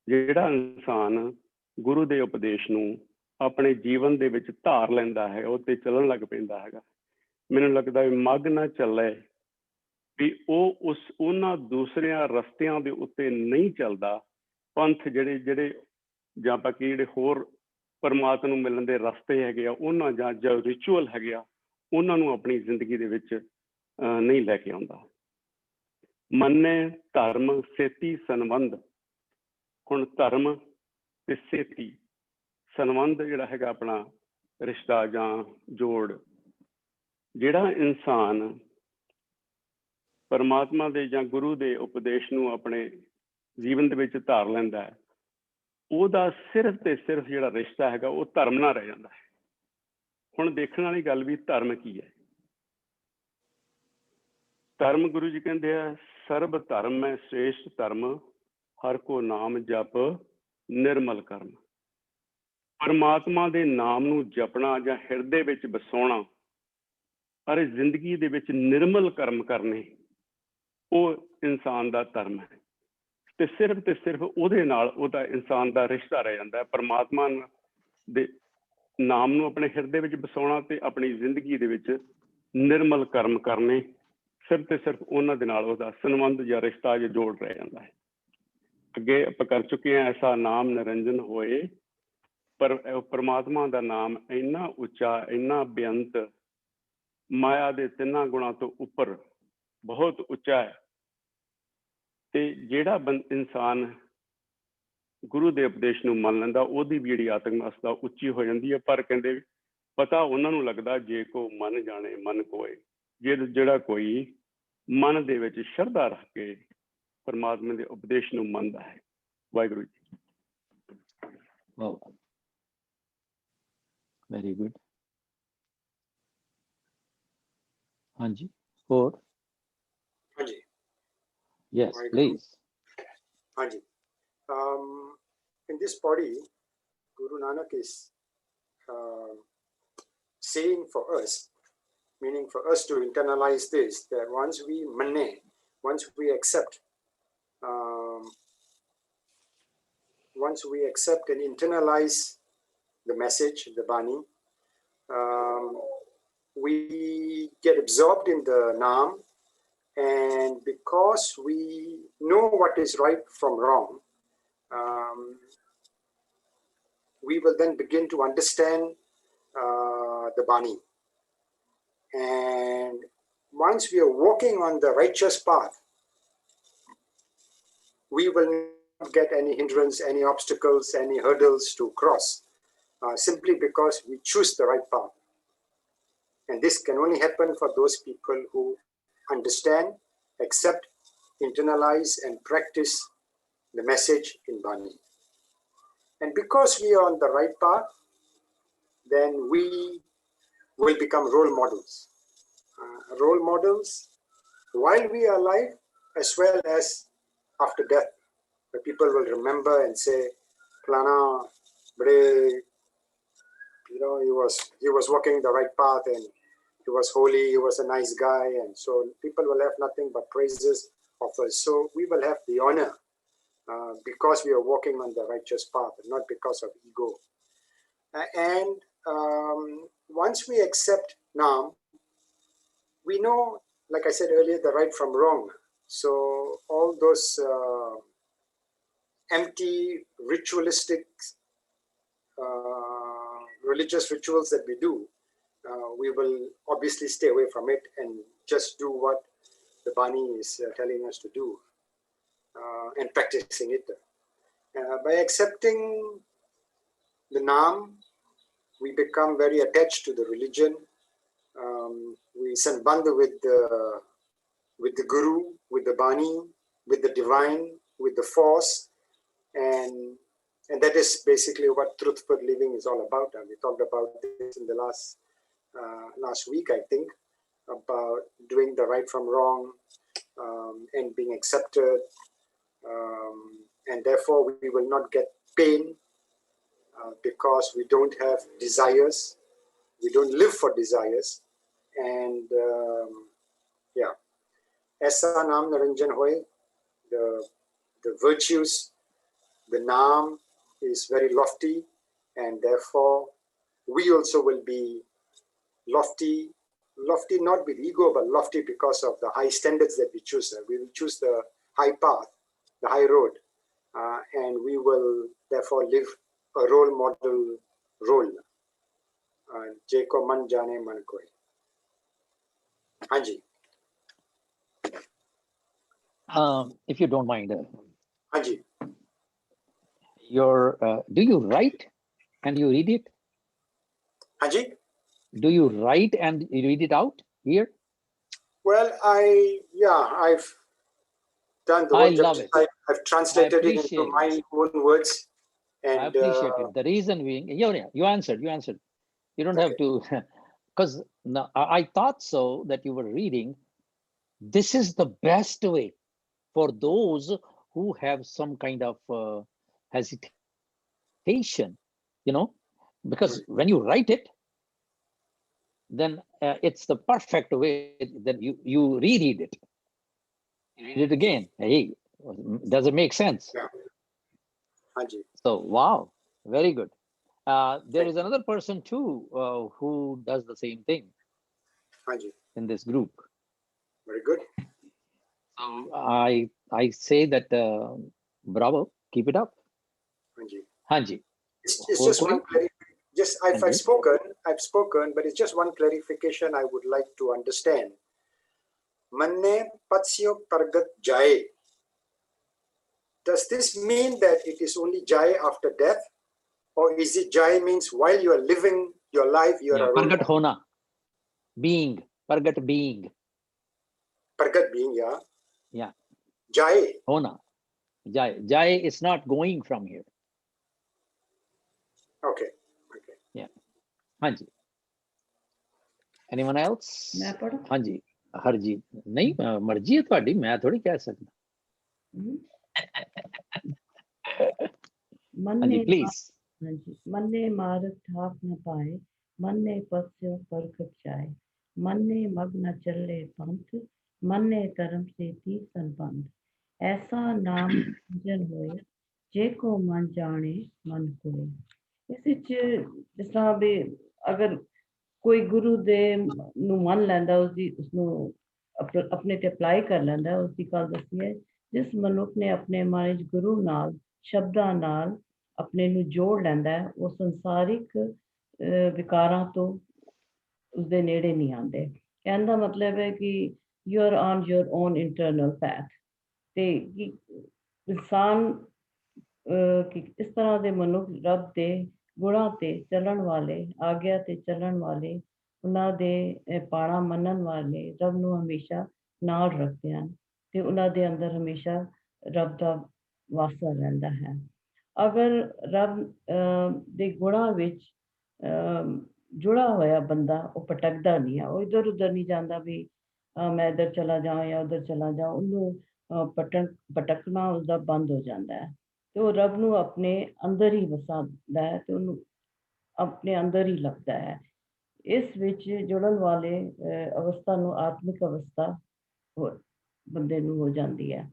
ਜਿਹੜਾ ਇਨਸਾਨ ਗੁਰੂ ਦੇ ਉਪਦੇਸ਼ ਨੂੰ ਆਪਣੇ ਜੀਵਨ ਦੇ ਵਿੱਚ ਧਾਰ ਲੈਂਦਾ ਹੈ, ਉਹ ਤੇ ਚੱਲਣ ਲੱਗ ਪੈਂਦਾ ਹੈਗਾ। ਮੈਨੂੰ ਲੱਗਦਾ ਵੀ ਮਗ ਨਾ ਚੱਲੇ ਵੀ ਉਹ ਉਹਨਾਂ ਦੂਸਰਿਆਂ ਰਸਤਿਆਂ ਦੇ ਉੱਤੇ ਨਹੀਂ ਚੱਲਦਾ। ਪੰਥ ਜਿਹੜੇ ਜਾਂ ਬਾਕੀ ਜਿਹੜੇ ਹੋਰ ਪਰਮਾਤਮਾ ਨੂੰ ਮਿਲਣ ਦੇ ਰਸਤੇ ਹੈਗੇ ਆ ਉਹਨਾਂ ਜਾਂ ਜੋ ਰਿਚੁਅਲ ਹੈਗੇ ਆ ਉਹਨਾਂ ਨੂੰ ਆਪਣੀ ਜ਼ਿੰਦਗੀ ਦੇ ਵਿੱਚ ਨਹੀਂ ਲੈ ਕੇ ਆਉਂਦਾ। ਮੰਨੇ ਧਰਮ ਸੇਤੀ ਸੰਬੰਧ। ਹੁਣ ਧਰਮ ਤੇ ਸੇਤੀ ਸੰਬੰਧ ਜਿਹੜਾ ਹੈਗਾ ਆਪਣਾ ਰਿਸ਼ਤਾ ਜਾਂ ਜੋੜ, ਜਿਹੜਾ ਇਨਸਾਨ ਪਰਮਾਤਮਾ ਦੇ ਜਾਂ ਗੁਰੂ ਦੇ ਉਪਦੇਸ਼ ਨੂੰ ਆਪਣੇ ਜੀਵਨ ਦੇ ਵਿੱਚ ਧਾਰ ਲੈਂਦਾ ਹੈ, ਉਹਦਾ ਸਿਰਫ ਤੇ ਸਿਰਫ ਜਿਹੜਾ ਰਿਸ਼ਤਾ ਹੈਗਾ ਉਹ ਧਰਮ ਨਾਲ ਰਹਿ ਜਾਂਦਾ ਹੈ। ਹੁਣ ਦੇਖਣ ਵਾਲੀ ਗੱਲ ਵੀ ਧਰਮ ਕੀ ਹੈ। ਧਰਮ ਗੁਰੂ ਜੀ ਕਹਿੰਦੇ ਆ ਸਰਬ ਧਰਮ ਹੈ ਸ੍ਰੇਸ਼ਟ ਧਰਮ, ਹਰ ਕੋ ਨਾਮ ਜਪ ਨਿਰਮਲ ਕਰਮ। ਪਰਮਾਤਮਾ ਦੇ ਨਾਮ ਨੂੰ ਜਪਣਾ ਜਾਂ ਹਿਰਦੇ ਵਿੱਚ ਵਸਾਉਣਾ ਪਰ ਜ਼ਿੰਦਗੀ ਦੇ ਵਿੱਚ ਨਿਰਮਲ ਕਰਮ ਕਰਨੇ, ਉਹ ਇਨਸਾਨ ਦਾ ਧਰਮ ਹੈ। ਤੇ ਸਿਰਫ ਉਹਦੇ ਨਾਲ ਉਹਦਾ ਇਨਸਾਨ ਦਾ ਰਿਸ਼ਤਾ ਰਹਿ ਜਾਂਦਾ ਹੈ। ਪਰਮਾਤਮਾ ਦੇ ਨਾਮ ਨੂੰ ਆਪਣੇ ਹਿਰਦੇ ਵਿੱਚ ਵਸਾਉਣਾ ਤੇ ਆਪਣੀ ਜ਼ਿੰਦਗੀ ਦੇ ਵਿੱਚ ਨਿਰਮਲ ਕਰਮ ਕਰਨੇ, ਸਿਰਫ ਉਹਨਾਂ ਦੇ ਨਾਲ ਉਹਦਾ ਸੰਬੰਧ ਜਾਂ ਰਿਸ਼ਤਾ ਜਾਂ ਜੋੜ ਰਹਿ ਜਾਂਦਾ ਹੈ। ਅੱਗੇ ਆਪਾਂ ਕਰ ਚੁੱਕੇ ਹਾਂ ਐਸਾ ਨਾਮ ਨਿਰੰਜਨ ਹੋਏ। ਪਰ ਪਰਮਾਤਮਾ ਦਾ ਨਾਮ ਇੰਨਾ ਉੱਚਾ, ਇੰਨਾ ਬੇਅੰਤ, ਮਾਇਆ ਦੇ ਤਿੰਨਾਂ ਗੁਣਾਂ ਤੋਂ ਉੱਪਰ ਬਹੁਤ ਉੱਚਾ ਹੈ। ਤੇ ਜਿਹੜਾ ਇਨਸਾਨ ਗੁਰੂ ਦੇ ਉਪਦੇਸ਼ ਨੂੰ ਮੰਨ ਲੈਂਦਾ ਉਹਦੀ ਵੀ ਜਿਹੜੀ ਆਤਮ ਅਵਸਥਾ ਉੱਚੀ ਹੋ ਜਾਂਦੀ ਹੈ। ਪਰ ਕਹਿੰਦੇ ਪਤਾ ਉਹਨਾਂ ਨੂੰ ਲੱਗਦਾ ਜੇ ਕੋ ਮਨ ਜਾਣੇ ਮਨ ਕੋਏ। ਜਿਹੜਾ ਕੋਈ ਮਨ ਦੇ ਵਿੱਚ ਸ਼ਰਧਾ ਰੱਖ ਕੇ ਪਰਮਾਤਮਾ ਦੇ ਉਪਦੇਸ਼ ਨੂੰ ਮੰਨਦਾ ਹੈ। ਵਾਹਿਗੁਰੂ ਜੀ। Very good. ਹਾਂਜੀ, ਹੋਰ? ਹਾਂਜੀ, ਯੈਸ ਪਲੀਜ਼। ਹਾਂਜੀ। In this body, Guru Nanak is saying for us, meaning for us to internalize this, that once we accept, once we accept and internalize the message, the Bani, we get absorbed in the Naam, and because we know what is right from wrong, we will then begin to understand the Bani. And once we are walking on the righteous path, we will not get any hindrance, any obstacles, any hurdles to cross, simply because we choose the right path. And this can only happen for those people who understand, accept, internalize, and practice the message in Bani. And because we are on the right path, then we will become role models. role models while we are alive as well as after death, where people will remember and say, Plana, he was walking the right path and he was holy, he was a nice guy, and so people will have nothing but praises of us. So we will have the honor because we are walking on the righteous path, not because of ego. And once we accept Naam, we know, like I said earlier, the right from wrong. So all those empty ritualistic religious rituals that we do, we will obviously stay away from it and just do what the Bani is telling us to do and practicing it. By accepting the Naam, we become very attached to the religion. We sambandh with the Guru, with the Bani, with the divine, with the force, and that is basically what truthful living is all about. And we talked about this in the last week, I think, about doing the right from wrong and being accepted, and therefore we will not get pain because we don't have desires, we don't live for desires, and yeah. Aisa Naam Niranjan Hoy, the virtues, the Naam is very lofty, and therefore we also will be lofty not with ego, but lofty because of the high standards that we choose. We will choose the high path, the high road, and we will therefore live a role model role. Jeko man jane man koi. Hanji. If you don't mind, Hanji. do you write and you read it? Hanji. Do you write and you read it out here? Well, I've done the I work. love it. I've translated it into appreciate my own words. And I appreciate it. The reason being, you answered. You don't have to, because I thought so that you were reading. This is the best way for those who have some kind of hesitation, because when you write it, then it's the perfect way that you reread it. You read it again. Hey, does it make sense? Yeah. Hanji. So, wow, very good. There is another person too who does the same thing Hanji. in this group. Very good. So I say that bravo, keep it up. Hanji. Hanji. It's just one I've spoken, but it's just one clarification I would like to understand. Manne patsyo pargat jaye. Does this mean that it is only jaye after death? Or is it jaye means while you are living your life, you are Pargat hona, being, pargat being. Pargat being, yeah. Yeah. Jaye. Hona. Jaye is not going from here. Okay. Yeah. Hanji. Anyone else? Hanji. Harji. नहीं मर्जी है ਤੁਹਾਡੀ मैं थोड़ी कह सकता. Hanji, please. मन ने मार्ग ठाक न पाए, मन ने पस्यो परखत जाए, मन ने मग न चले पंथ, मन ने कर्म से थी संबंध. ऐसा नाम जन होए, जे को मन जाने मन कोय. इस विच जिस तरह भी अगर कोई गुरु दे ਨੂੰ ਮੰਨ ਲੈਂਦਾ, ਉਸਨੂੰ ਆਪਣੇ ਤੇ ਅਪਲਾਈ ਕਰ ਲੈਂਦਾ, ਉਸਦੀ ਗੱਲ ਦੱਸੀ ਹੈ, ਜਿਸ ਮਨੁੱਖ ਨੇ ਆਪਣੇ ਮਨ ਵਿੱਚ ਗੁਰੂ ਨਾਲ ਸ਼ਬਦਾਂ ਨਾਲ ਆਪਣੇ ਨੂੰ ਜੋੜ ਲੈਂਦਾ ਹੈ, ਉਹ ਸੰਸਾਰਿਕ ਵਿਕਾਰਾਂ ਤੋਂ ਉਸਦੇ ਨੇੜੇ ਨਹੀਂ ਆਉਂਦੇ. ਕਹਿਣ ਦਾ ਮਤਲਬ ਹੈ ਕਿ you are on your own internal path. ਤੇ ਇਨਸਾਨ ਇਸ ਤਰ੍ਹਾਂ ਦੇ ਮਨੁੱਖ ਰੱਬ ਦੇ ਗੁਣਾਂ ਤੇ ਚੱਲਣ ਵਾਲੇ, ਆਗਿਆ ਤੇ ਚੱਲਣ ਵਾਲੇ, ਉਹਨਾਂ ਦੇ ਪਾਣਾ ਮੰਨਣ ਵਾਲੇ ਰੱਬ ਨੂੰ ਹਮੇਸ਼ਾ ਨਾਲ ਰੱਖਦੇ ਹਨ ਤੇ ਉਹਨਾਂ ਦੇ ਅੰਦਰ ਹਮੇਸ਼ਾ ਰੱਬ ਦਾ ਵਾਸਾ ਰਹਿੰਦਾ ਹੈ. ਅਗਰ ਰੱਬ ਦੇ ਗੁਣਾਂ ਵਿੱਚ ਜੁੜਾ ਹੋਇਆ ਬੰਦਾ, ਉਹ ਭਟਕਦਾ ਨਹੀਂ ਹੈ, ਉਹ ਇੱਧਰ ਉੱਧਰ ਨਹੀਂ ਜਾਂਦਾ ਵੀ ਮੈਂ ਇੱਧਰ ਚਲਾ ਜਾਵਾਂ ਜਾਂ ਉੱਧਰ ਚਲਾ ਜਾਵਾਂ, ਉਹਨੂੰ ਭਟਕਣਾ ਉਸਦਾ ਬੰਦ ਹੋ ਜਾਂਦਾ ਹੈ ਤੇ ਉਹ ਰੱਬ ਨੂੰ ਆਪਣੇ ਅੰਦਰ ਹੀ ਵਸਾਉਂਦਾ ਹੈ ਤੇ ਉਹਨੂੰ ਆਪਣੇ ਅੰਦਰ ਹੀ ਲੱਭਦਾ ਹੈ। ਇਸ ਵਿੱਚ ਜੁੜਨ ਵਾਲੇ ਅਵਸਥਾ ਨੂੰ ਆਤਮਿਕ ਅਵਸਥਾ ਬੰਦੇ ਨੂੰ ਹੋ ਜਾਂਦੀ ਹੈ।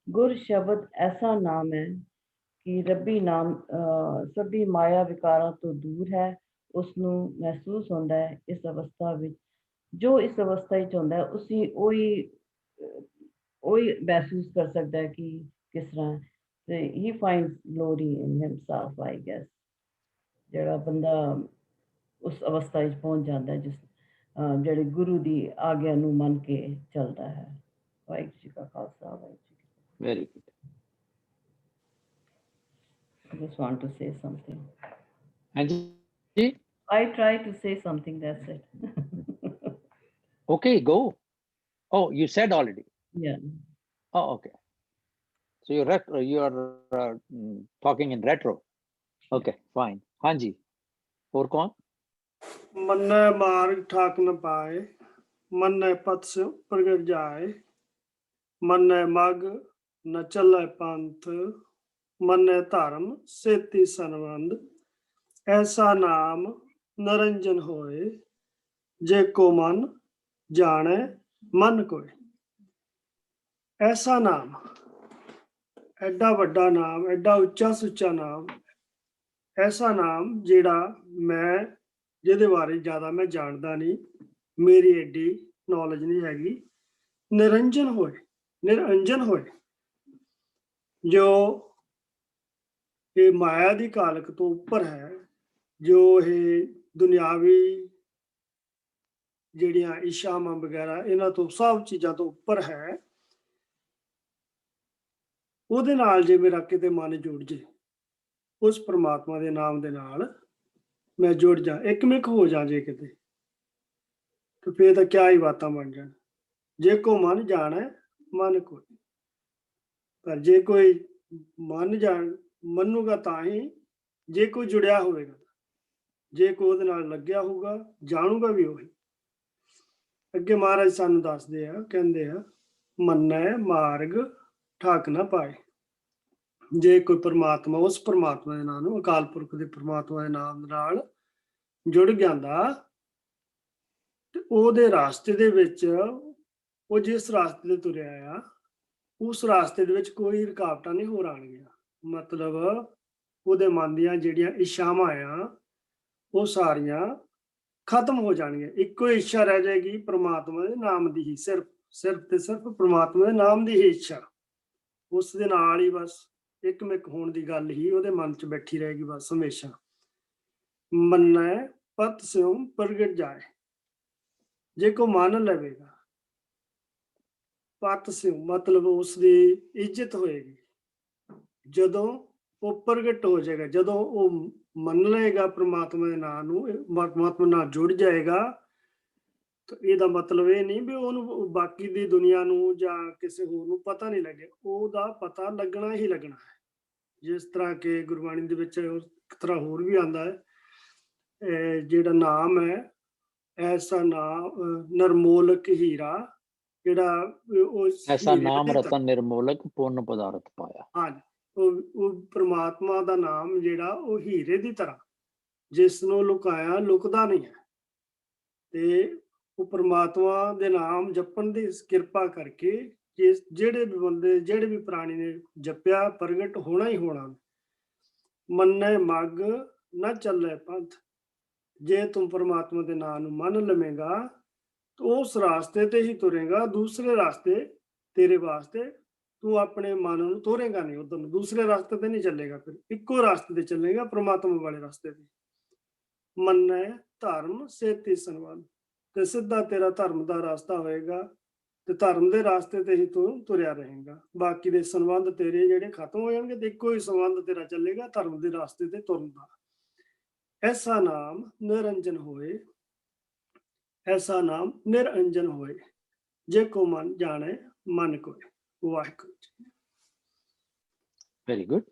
ਗੁਰ ਸ਼ਬਦ ਐਸਾ ਨਾਮ ਹੈ ਕਿ ਰੱਬੀ ਨਾਮ ਸਭੀ ਮਾਇਆ ਵਿਕਾਰਾਂ ਤੋਂ ਦੂਰ ਹੈ। ਉਸ ਨੂੰ ਮਹਿਸੂਸ ਹੁੰਦਾ ਹੈ ਇਸ ਅਵਸਥਾ ਵਿੱਚ, ਜੋ ਇਸ ਅਵਸਥਾ ਵਿੱਚ ਹੁੰਦਾ ਹੈ ਉਸੀ ਉਹੀ ਮਹਿਸੂਸ ਕਰ ਸਕਦਾ ਹੈ ਕਿ ਕਿਸ ਤਰ੍ਹਾਂ ਤੇ ਹੀ finds glory in himself, I guess. ਜਿਹੜਾ ਬੰਦਾ ਉਸ ਅਵਸਥਾ ਵਿੱਚ ਪਹੁੰਚ ਜਾਂਦਾ ਹੈ, ਜਿਸ ਜਿਹੜੇ ਗੁਰੂ ਦੀ ਆਗਿਆ ਨੂੰ ਮੰਨ ਕੇ ਚੱਲਦਾ ਹੈ। ਵਾਹਿਗੁਰੂ ਜੀ ਕਾ ਖਾਲਸਾ, ਵਾਹਿਗੁਰੂ ਜੀ ਕੀ ਫਤਿਹ। Very good. I just want to say something. Anji? I try to say something, that's it. Okay, go. Oh, you said already. Yeah. Oh, okay. So you are talking in retro. Okay, fine. Hanji. और कौन? मन्ने मार्ग ठाक न पाए, मन्ने पथ से प्रगट जाए, मन्ने मग न चले पंथ, मन्ने धर्म सेती संबंध। ऐसा नाम निरंजन होए, जे को मन जाने मन कोय। ऐसा नाम, एडा वड्डा नाम, एडा उच्चा सुच्चा नाम, ऐसा नाम जेड़ा मैं जिहदे बारे ज़्यादा मैं जानदा नहीं, मेरी एडी नॉलेज नहीं हैगी। निरंजन होए, निरंजन होए, जो ये माया दी कालक तो ऊपर है, जो ये दुनियावी जिहड़ियां इच्छावां वगैरह इन्हां तो सब चीज़ां तो ऊपर है। ਉਹਦੇ ਨਾਲ ਜੇ ਮੇਰਾ ਕਿਤੇ ਮਨ ਜੁੜ ਜੇ, ਉਸ ਪ੍ਰਮਾਤਮਾ ਦੇ ਨਾਮ ਦੇ ਨਾਲ ਮੈਂ ਜੁੜ ਜਾ, ਇੱਕਮਿਕ ਹੋ ਜਾ ਜੇ ਕਿਤੇ, ਤੇ ਫੇਰ ਤਾਂ ਕਿਆ ਹੀ ਬਾਤਾਂ ਬਣ ਜਾਣ। ਜੇ ਕੋ ਮਨ ਜਾਣਾ ਮਨ ਕੋਈ, ਪਰ ਜੇ ਕੋਈ ਮਨ ਜਾਣ ਮੰਨੂਗਾ ਤਾਂ ਹੀ ਜੇ ਕੋਈ ਜੁੜਿਆ ਹੋਵੇਗਾ, ਜੇ ਕੋਈ ਉਹਦੇ ਨਾਲ ਲੱਗਿਆ ਹੋਊਗਾ ਜਾਣੂਗਾ ਵੀ ਉਹੀ। ਅੱਗੇ ਮਹਾਰਾਜ ਸਾਨੂੰ ਦੱਸਦੇ ਆ, ਕਹਿੰਦੇ ਆ ਮੰਨੈ ਮਾਰਗ ਠਾਕ ਨਾ ਪਾਏ। ਜੇ ਕੋਈ ਪਰਮਾਤਮਾ ਉਸ ਪਰਮਾਤਮਾ ਦੇ ਨਾਮ ਨੂੰ, ਅਕਾਲ ਪੁਰਖ ਦੇ ਪਰਮਾਤਮਾ ਦੇ ਨਾਮ ਨਾਲ ਜੁੜ ਜਾਂਦਾ ਤੇ ਉਹਦੇ ਰਾਸਤੇ ਦੇ ਵਿੱਚ, ਉਹ ਜਿਸ ਰਾਸਤੇ ਤੇ ਤੁਰਿਆ ਆ ਉਸ ਰਾਸਤੇ ਦੇ ਵਿੱਚ ਕੋਈ ਰੁਕਾਵਟਾਂ ਨਹੀਂ ਹੋਰ ਆਉਣਗੀਆਂ। ਮਤਲਬ ਉਹਦੇ ਮਨ ਦੀਆਂ ਜਿਹੜੀਆਂ ਇੱਛਾਵਾਂ ਆ ਉਹ ਸਾਰੀਆਂ ਖਤਮ ਹੋ ਜਾਣਗੀਆਂ। ਇੱਕੋ ਇੱਛਾ ਰਹਿ ਜਾਏਗੀ ਪ੍ਰਮਾਤਮਾ ਦੇ ਨਾਮ ਦੀ ਹੀ, ਸਿਰਫ ਤੇ ਸਿਰਫ ਪ੍ਰਮਾਤਮਾ ਦੇ ਨਾਮ ਦੀ ਹੀ ਇੱਛਾ। ਉਸ ਦੇ ਨਾਲ ਹੀ ਬਸ ਇੱਕਮਿਕ ਹੋਣ ਦੀ ਗੱਲ ਹੀ ਉਹਦੇ ਮਨ 'ਚ ਬੈਠੀ ਰਹੇਗੀ ਬਸ ਹਮੇਸ਼ਾ। ਮੰਨੈ ਪਤ ਸਿਉ ਪ੍ਰਗਟ ਜਾਏ, ਜੇ ਕੋ ਮੰਨ ਲਵੇਗਾ, ਪਤ ਸਿਉ ਮਤਲਬ ਉਸ ਦੀ ਇੱਜ਼ਤ ਹੋਏਗੀ। ਜਦੋਂ ਉਹ ਪ੍ਰਗਟ ਹੋ ਜਾਏਗਾ, ਜਦੋਂ ਉਹ ਮੰਨ ਲਏਗਾ ਪ੍ਰਮਾਤਮਾ ਦੇ ਨਾਂ ਨੂੰ, ਪਰਮਾਤਮਾ ਨਾਲ ਜੁੜ ਜਾਏਗਾ, ਤਾਂ ਇਹਦਾ ਮਤਲਬ ਇਹ ਨਹੀਂ ਵੀ ਉਹਨੂੰ ਬਾਕੀ ਦੀ ਦੁਨੀਆ ਨੂੰ ਜਾਂ ਕਿਸੇ ਹੋਰ ਨੂੰ ਪਤਾ ਨਹੀਂ ਲੱਗੇ, ਉਹਦਾ ਪਤਾ ਲੱਗਣਾ ਹੀ ਲੱਗਣਾ ਹੈ। ਜਿਸ ਤਰ੍ਹਾਂ ਕਿ ਗੁਰਬਾਣੀ ਦੇ ਵਿੱਚ ਇੱਕ ਤਰ੍ਹਾਂ ਹੋਰ ਵੀ ਆਉਂਦਾ ਹੈ, ਜਿਹੜਾ ਨਾਮ ਹੈ ਐਸਾ ਨਾਮ ਨਰਮੋਲਕ ਹੀਰਾ, ਜਿਹੜਾ ਉਹ ਐਸਾ ਨਾਮ ਰਤਨ ਨਿਰਮੋਲਕ ਪੁੰਨ ਪਦਾਰਥ ਪਾਇਆ। ਹਾਂਜੀ, ਉਹ ਪ੍ਰਮਾਤਮਾ ਦਾ ਨਾਮ ਜਿਹੜਾ ਉਹ ਹੀਰੇ ਦੀ ਤਰ੍ਹਾਂ, ਜਿਸ ਨੂੰ ਲੁਕਾਇਆ ਲੁਕਦਾ ਨਹੀਂ ਹੈ। ਤੇ ਉਹ ਪ੍ਰਮਾਤਮਾ ਦੇ ਨਾਮ ਜਪਣ ਦੀ ਕਿਰਪਾ ਕਰਕੇ ਜਿਹੜੇ ਵੀ ਬੰਦੇ, ਜਿਹੜੇ ਵੀ ਪ੍ਰਾਣੀ ਨੇ ਜਪਿਆ, ਪ੍ਰਗਟ ਹੋਣਾ ਹੀ ਹੋਣਾ। ਮੰਨੈ ਮਗ ਨਾ ਚੱਲੇ ਪੰਥ, ਜੇ ਤੂੰ ਪ੍ਰਮਾਤਮਾ ਦੇ ਨਾਮ ਨੂੰ ਮੰਨ ਲਵੇਂਗਾ ਤਾਂ ਉਸ ਰਾਸਤੇ ਤੇ ਹੀ ਤੁਰੇਗਾ। ਦੂਸਰੇ ਰਾਸਤੇ ਤੇਰੇ ਵਾਸਤੇ ਤੂੰ ਆਪਣੇ ਮਨ ਨੂੰ ਤੋਰੇਗਾ ਨਹੀਂ, ਉਧਰ ਨੂੰ ਦੂਸਰੇ ਰਾਸਤੇ ਤੇ ਨਹੀਂ ਚੱਲੇਗਾ, ਫਿਰ ਇੱਕੋ ਰਾਸਤੇ ਤੇ ਚੱਲੇਗਾ, ਪ੍ਰਮਾਤਮਾ ਵਾਲੇ ਰਾਸਤੇ ਤੇ। ਮੰਨੈ ਧਰਮ ਸੇਤੀ ਸੰਬੰਧ, ਤੇ ਸਿੱਧਾ ਤੇਰਾ ਧਰਮ ਦਾ ਰਾਸਤਾ ਹੋਏਗਾ ਤੇ ਧਰਮ ਦੇ ਰਾਸਤੇ ਤੇ ਹੀ ਤੂੰ ਤੁਰਿਆ ਰਹੇਗਾ। ਬਾਕੀ ਦੇ ਸੰਬੰਧ ਤੇਰੇ ਜਿਹੜੇ ਖਤਮ ਹੋ ਜਾਣਗੇ ਤੇ ਇੱਕੋ ਹੀ ਸੰਬੰਧ ਤੇਰਾ ਚੱਲੇਗਾ, ਧਰਮ ਦੇ ਰਾਸਤੇ ਤੇ ਤੁਰਨ ਦਾ। ਐਸਾ ਨਾਮ ਨਿਰੰਜਨ ਹੋਏ, ਐਸਾ ਨਾਮ ਨਿਰੰਜਨ ਹੋਏ, ਜੇ ਕੋ ਮਨ ਜਾਣੇ ਮਨ ਕੋਇ। ਵਾਹਿਗੁਰੂ ਜੀ। Very good.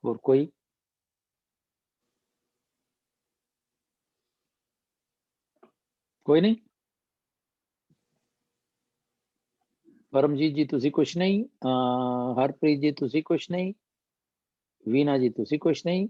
और कोई? कोई नहीं। परमजीत जी तुसी कुछ नहीं, हरप्रीत जी तुसी कुछ नहीं, वीना जी तुसी कुछ नहीं।